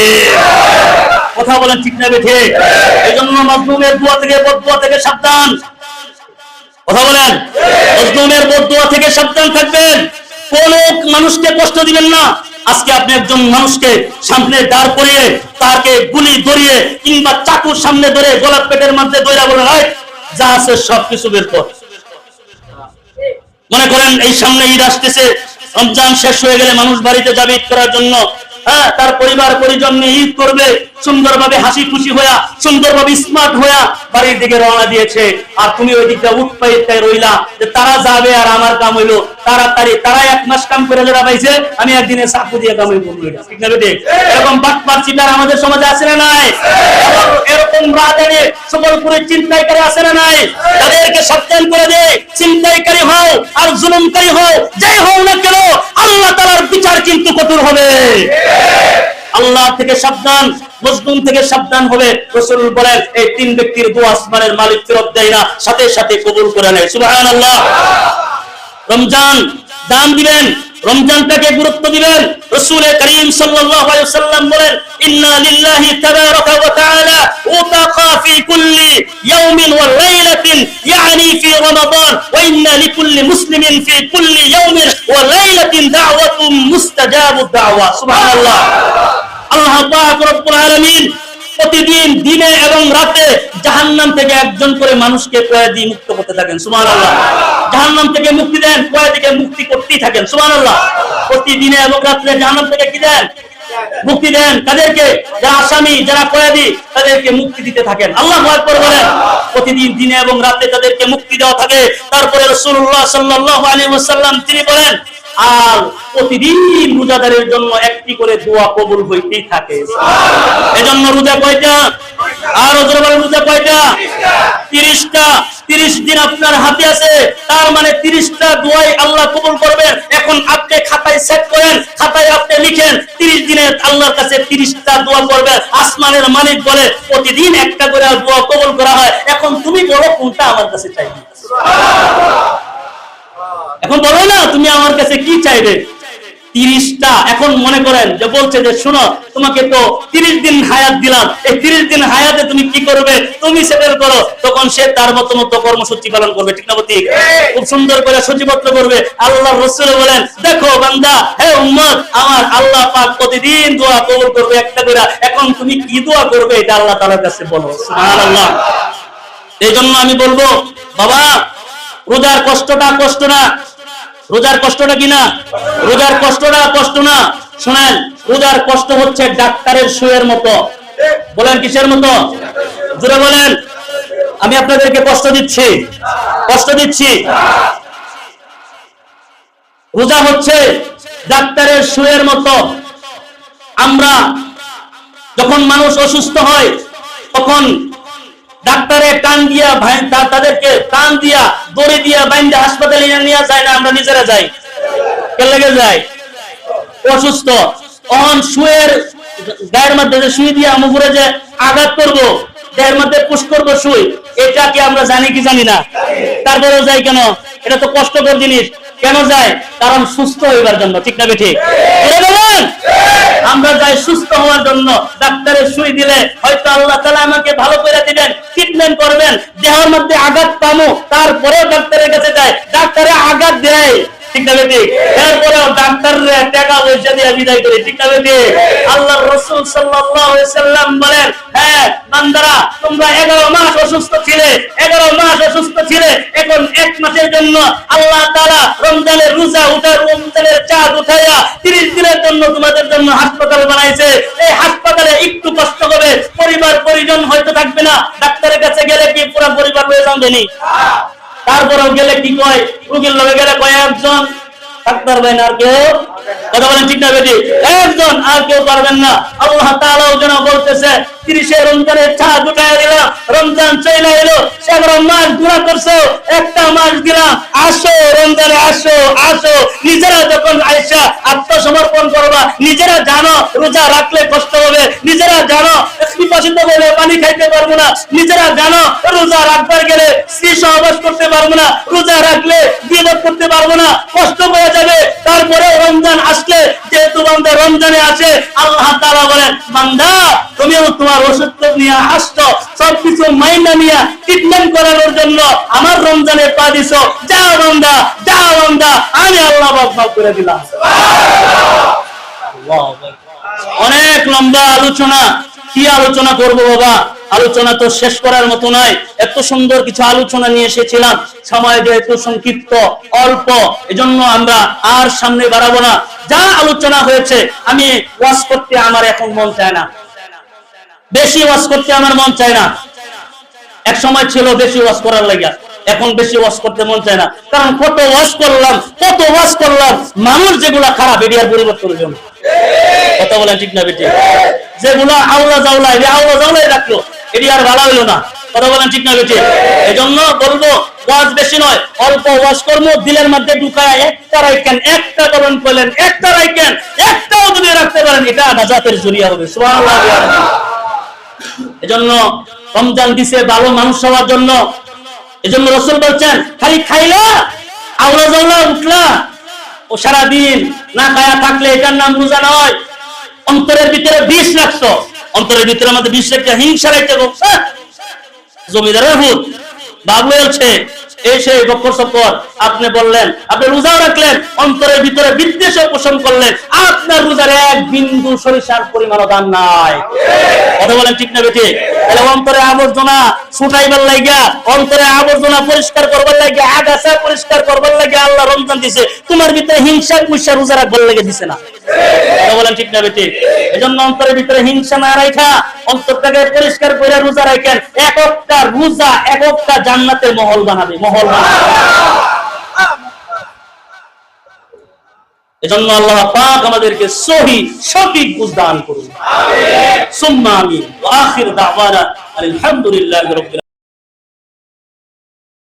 কথা বলেন ঠিক না ঠিক? এইজন্য মাজলুমের দোয়া থেকে বদদোয়া থেকে সাবধান। কথা বলেন, মাজলুমের বদদোয়া থেকে সাবধান থাকবেন। কোন মানুষকে কষ্ট দিবেন না। আজকে আপনি একজন মানুষকে সামনে দাঁড় করিয়ে তাকে গুলি ধরিয়ে কিংবা চাকুর সামনে ধরে গলার পেটের মধ্যে ধরে বলেন, এই যা আছে সবকিছু বের কর। মনে করেন এই সামনে ঈদ আসতেছে, রমজান শেষ হয়ে গেলে মানুষ বাড়িতে যাবে ঈদ করার জন্য, তার পরিবার পরিজন নিয়ে ঈদ করবে, সুন্দরভাবে হাসি খুশি হইয়া, সুন্দরভাবে স্মার্ট হইয়া বাড়ির দিকে রওনা দিয়েছে। আর তুমি ওই দিকটা উৎপাইতে রইলা যে তারা যাবে আর আমার কাম হইলো তাড়াতাড়ি, তারা এক মাস কাম করে যারা পাইছে, আমি একদিনে চাকু দিয়ে কামাই করবো। ঠিক না বেঠিক? এরকম বাটপার চিটার আমাদের সমাজে আছে না নাই? এরকম রাজারে সকলপুরের চিন্তাইকারী আছে না নাই? তাদেরকে সাবধান করে দে, চিন্তাইকারী হও আর জুলুমকারী হও, যাই হও না কেন আল্লাহ তাআলার বিচার কিন্তু কঠোর হবে। আল্লাহ থেকে সাবধান, মজলুম থেকে সাবধান হবে। রাসূল বলেন এই তিন ব্যক্তির দোয়া আসমানের মালিক ফেরত দেয় না, সাথে সাথে কবুল করে নেয়। সুবহানাল্লাহ। রমজান দান দিবেন, রমজানটাকে গুরুত্ব দিবেন। রাসূল করিম সাল্লাল্লাহু আলাইহি ওয়াসাল্লাম বলেন ইন্না লিল্লাহি তাবারাকা ওয়া তাআলা উতাকা ফি কুল্লি ইয়াউমিন ওয়া লাইলাতিন ইয়ানি ফি রমাদান ওয়া ইন্না লিকুল্লি মুসলিমিন ফি কুল্লি ইয়াউমিন ওয়া লাইলাতিন দাওয়াতুম মুস্তাজাবুদ দাওয়া। সুবহানাল্লাহ। আল্লাহ পাক রব্বুল আলামিন প্রতিদিন দিনে এবং রাতে জাহান্নাম থেকে একজন করে মানুষকে কয়েদি মুক্ত করতে থাকেন। সুবহানাল্লাহ। জাহান্নাম থেকে মুক্তি দেন, কয়েদিকে মুক্তি করতেই থাকেন। সুবহানাল্লাহ। প্রতিদিনে এবং রাতে জাহান্নাম থেকে কি দেন? মুক্তি দেন তাদেরকে, যারা আসামি, যারা কয়েদি, তাদেরকে মুক্তি দিতে থাকেন। আল্লাহু আকবার বলেন। প্রতিদিন দিনে এবং রাতে তাদেরকে মুক্তি দেওয়া থাকে। তারপরে রাসূলুল্লাহ সাল্লাল্লাহু আলাইহি ওয়াসাল্লাম তিনি বলেন, আর প্রতিদিন রোজাদারের জন্য একটি করে দোয়া কবুল হইতেই থাকে। এজন্য রোজা কয়টা? আর রোজা কয়টা? 30টা। 30 দিন আপনার হাতে আছে, তার মানে 30টা দোয়াই আল্লাহ কবুল করবেন। এখন আপনি খাতায় সেট করেন, খাতায় আপনি লিখেন 30 দিনে আল্লাহর কাছে 30টা দোয়া করবেন। আসমানের মালিক বলে প্রতিদিন একটা করে দোয়া কবুল করা হয়। এখন তুমি বলো কোনটা আমার কাছে চাইবে? এখন বলো না তুমি আমার কাছে কি চাইবে? 30টা। এখন মনে করেন যে বলছে যে শোনো, তোমাকে তো 30 দিন হায়াত দিলাম, এই 30 দিন হায়াতে তুমি কি করবে তুমি সেটেল করো। তখন সে তার মতো কর্মসূচি পালন করবে, ঠিক না ঠিক? খুব সুন্দর করে সূচিপত্র করবে। আল্লাহর রাসূল বলেন, দেখো বান্দা, হে উম্মত আমার, আল্লাহ পাক প্রতিদিন দোয়া কবুল করবে একটা করে। এখন তুমি কি দোয়া করবে এটা আল্লাহ তাআলার কাছে বলো। সুবহানাল্লাহ। এইজন্য আমি বলবো বাবা, রোজার কষ্টটা কষ্ট না। রোজার কষ্টটা কি না? রোজার কষ্টটা কষ্ট না। শুনেন, রোজার কষ্ট হচ্ছে ডাক্তারের সুইয়ের মতো। বলেন কিসের মতো? জোরে বলেন। আমি আপনাদেরকে কষ্ট দিচ্ছি? কষ্ট দিচ্ছি? রোজা হচ্ছে ডাক্তারের সুইয়ের মতো। আমরা যখন মানুষ অসুস্থ হয় তখন ডাক্তারে টান দিয়া তাদেরকে টান দিয়া দড়ি দিয়া বাইন্দা হাসপাতালে নিয়ে যায় না, আমরা নিজেরা যাই। কে লেগে যায়? অসুস্থ। অন সুয়ের গায়ের মধ্যে যে সুই দিয়ে মুখে যে আঘাত করবো, দেহের মধ্যে পুশ করবো সুই, এটা কি আমরা জানি কি জানি না? তারপরেও যাই কেন? এটা তো কষ্টকর জিনিস। কেন যায়? কারণ সুস্থ হইবার জন্য, ঠিক না ঠিক? আমরা যাই সুস্থ হওয়ার জন্য। ডাক্তারের সুই দিলে হয়তো আল্লাহ তাআলা আমাকে ভালো করে দিবেন, ট্রিটমেন্ট করবেন, দেহের মধ্যে আঘাত পামু, তারপরেও ডাক্তারের কাছে যায়। ডাক্তারে আঘাত দেয়, ঠিক না ঠিক? এরপরেও ডাক্তাররা টাকা পয়সা দিয়ে বিদায় করে, ঠিক না ঠিক? আল্লাহর রাসূল সাল্লাল্লাহু আলাইহি সাল্লাম বলেন, হ্যাঁ বান্দারা, তোমরা 11 মাস অসুস্থ ছিলে, 11 মাস অসুস্থ ছিলে, এখন 1 মাসের জন্য আল্লাহ তাআলা রমজানের রোজা উঠার, রমজানের চাঁদ উঠাইয়া 30 দিনের জন্য তোমাদের জন্য হাসপাতাল বানাইছে। এই হাসপাতালে একটু কষ্ট হবে, পরিবার পরিজন হয়তো থাকবে না। ডাক্তারের কাছে গেলে কি পুরো পরিবার হয়ে যাবে নি? তারপরেও গেলে কি কয়? রোগীর লগে গেলে কয় একজন থাকতে পারবেন, আর কেউ? কথা বলেন ঠিক না বেটি? একজন, আর কেউ পারবেন না। আল্লাহ তাআলাও যেন বলতেছে 30 রমজানের চাঁদ উঠাইয়া দিলাম, রমজান চলে এলো, 11 মাস দূরা করছো, একটা মাস দিলাম, আসো রমজানে, আসো আসো। নিজেরা যখন আয়েশা আত্মসমর্পণ করবা, নিজেরা জানো রোজা রাখলে কষ্ট হবে, নিজেরা জানো পিপাসিত বলে পানি খাইতে পারবো না, নিজেরা জানো রোজা রাখবার গেলে স্ত্রী সহবাস করতে পারবো না, রোজা রাখলে বিবাদ করতে পারবো না, কষ্ট হয়ে যাবে। তারপরে রমজান আসলে যেহেতু বান্দা রমজানে আছে, আল্লাহ তাআলা বলেন, বান্দা তুমিও তোমার অসুস্থ নিয়ে আসছো, সবকিছু মাইনা নিয়ে ট্রিটমেন্ট করানোর জন্য আমার রমজানে পা দিছো, যাও বান্দা, যাও বান্দা, আমি আল্লাহ মাফ করে দিলাম। অনেক লম্বা আলোচনা, কি আলোচনা করব বাবা? আলোচনা তো শেষ করার মতো নয়। এত সুন্দর কিছু আলোচনা নিয়ে এসেছিলাম, সময় যেহেতু সংক্ষিপ্ত, অল্প, এজন্য আমরা আর সামনে বাড়াবো না। যা আলোচনা হয়েছে, আমি ওয়াজ করতে আমার এখন মন চায় না, বেশি ওয়াজ করতে আমার মন চায় না। এক সময় ছিল বেশি ওয়াজ করার লাগিয়া, এখন বেশি ওয়াজ করতে মন চায় না। কারণ কত ওয়াজ করলাম, মানুষ যেগুলা খারাপ, এটি আর পরিবর্তন হইল না। কথা বলেন ঠিক না বেটি? যেগুলা আল্লাহ জাউলাই রাখলো, এটি আর ভালো হইলো না। কথা বলেন ঠিক না বেটি? এই জন্য বলবো, ওয়াজ বেশি নয়, অল্প ওয়াজ কর্ম দিলের মধ্যে ঢুকায় একটা রাখেন, একটা কমেন্ট করলেন, একটা রাখেন, একটাও যদি রাখতে পারেন, এটা নাজাতের জরিয়া হবে। সুবহানাল্লাহ। এজন্য রমজান দিছে ভালো মানুষ হওয়ার জন্য। এজন্য রাসূল বলছেন, খালি খাইলা আওলা জাওলা উঠলা ও সারাদিন না খায়া থাকলে এটার নাম রোজা নয়। অন্তরের ভিতরে বিষ রাখছো, অন্তরের ভিতরে আমাদের বিষ রেখে হিংসা রেখে জমিদারের ভূত বাবু বলছে এই সেই বকর সকর, আপনি বললেন, আপনি রোজাও রাখলেন, অন্তরের ভিতরে বিদ্বেষ পোষণ করলেন, আপনার রোজার এক বিন্দু সরিষার পরিমাণ দান নাই। কথা বলেন ঠিক না বেঠিক? তাহলে অন্তরে আবর্জনা ছুটাইবার লাগিয়া, অন্তরে আবর্জনা পরিষ্কার করবার লাগিয়া, আগাছা পরিষ্কার করবার লাগিয়া আল্লাহ রমজান দিছে। তোমার ভিতরে হিংসা কুশা রোজা রাখবার লাগে দিছে না। কথা বলেন ঠিক না বেঠিক? এজন্য অন্তরের ভিতরে হিংসা না রাখা, অন্তরটাকে পরিষ্কার করে রোজা রাখেন। একটা রোজা একটা জান্নাতের মহল বানাবে, মহল বানাবে। এজন্য আল্লাহ পাক আমাদেরকে সঠিক বুঝ দান করুন। আমিন। সুম্মা আমিন। ওয়া আখির দাওয়ানা আলহামদুলিল্লাহি রাব্বিল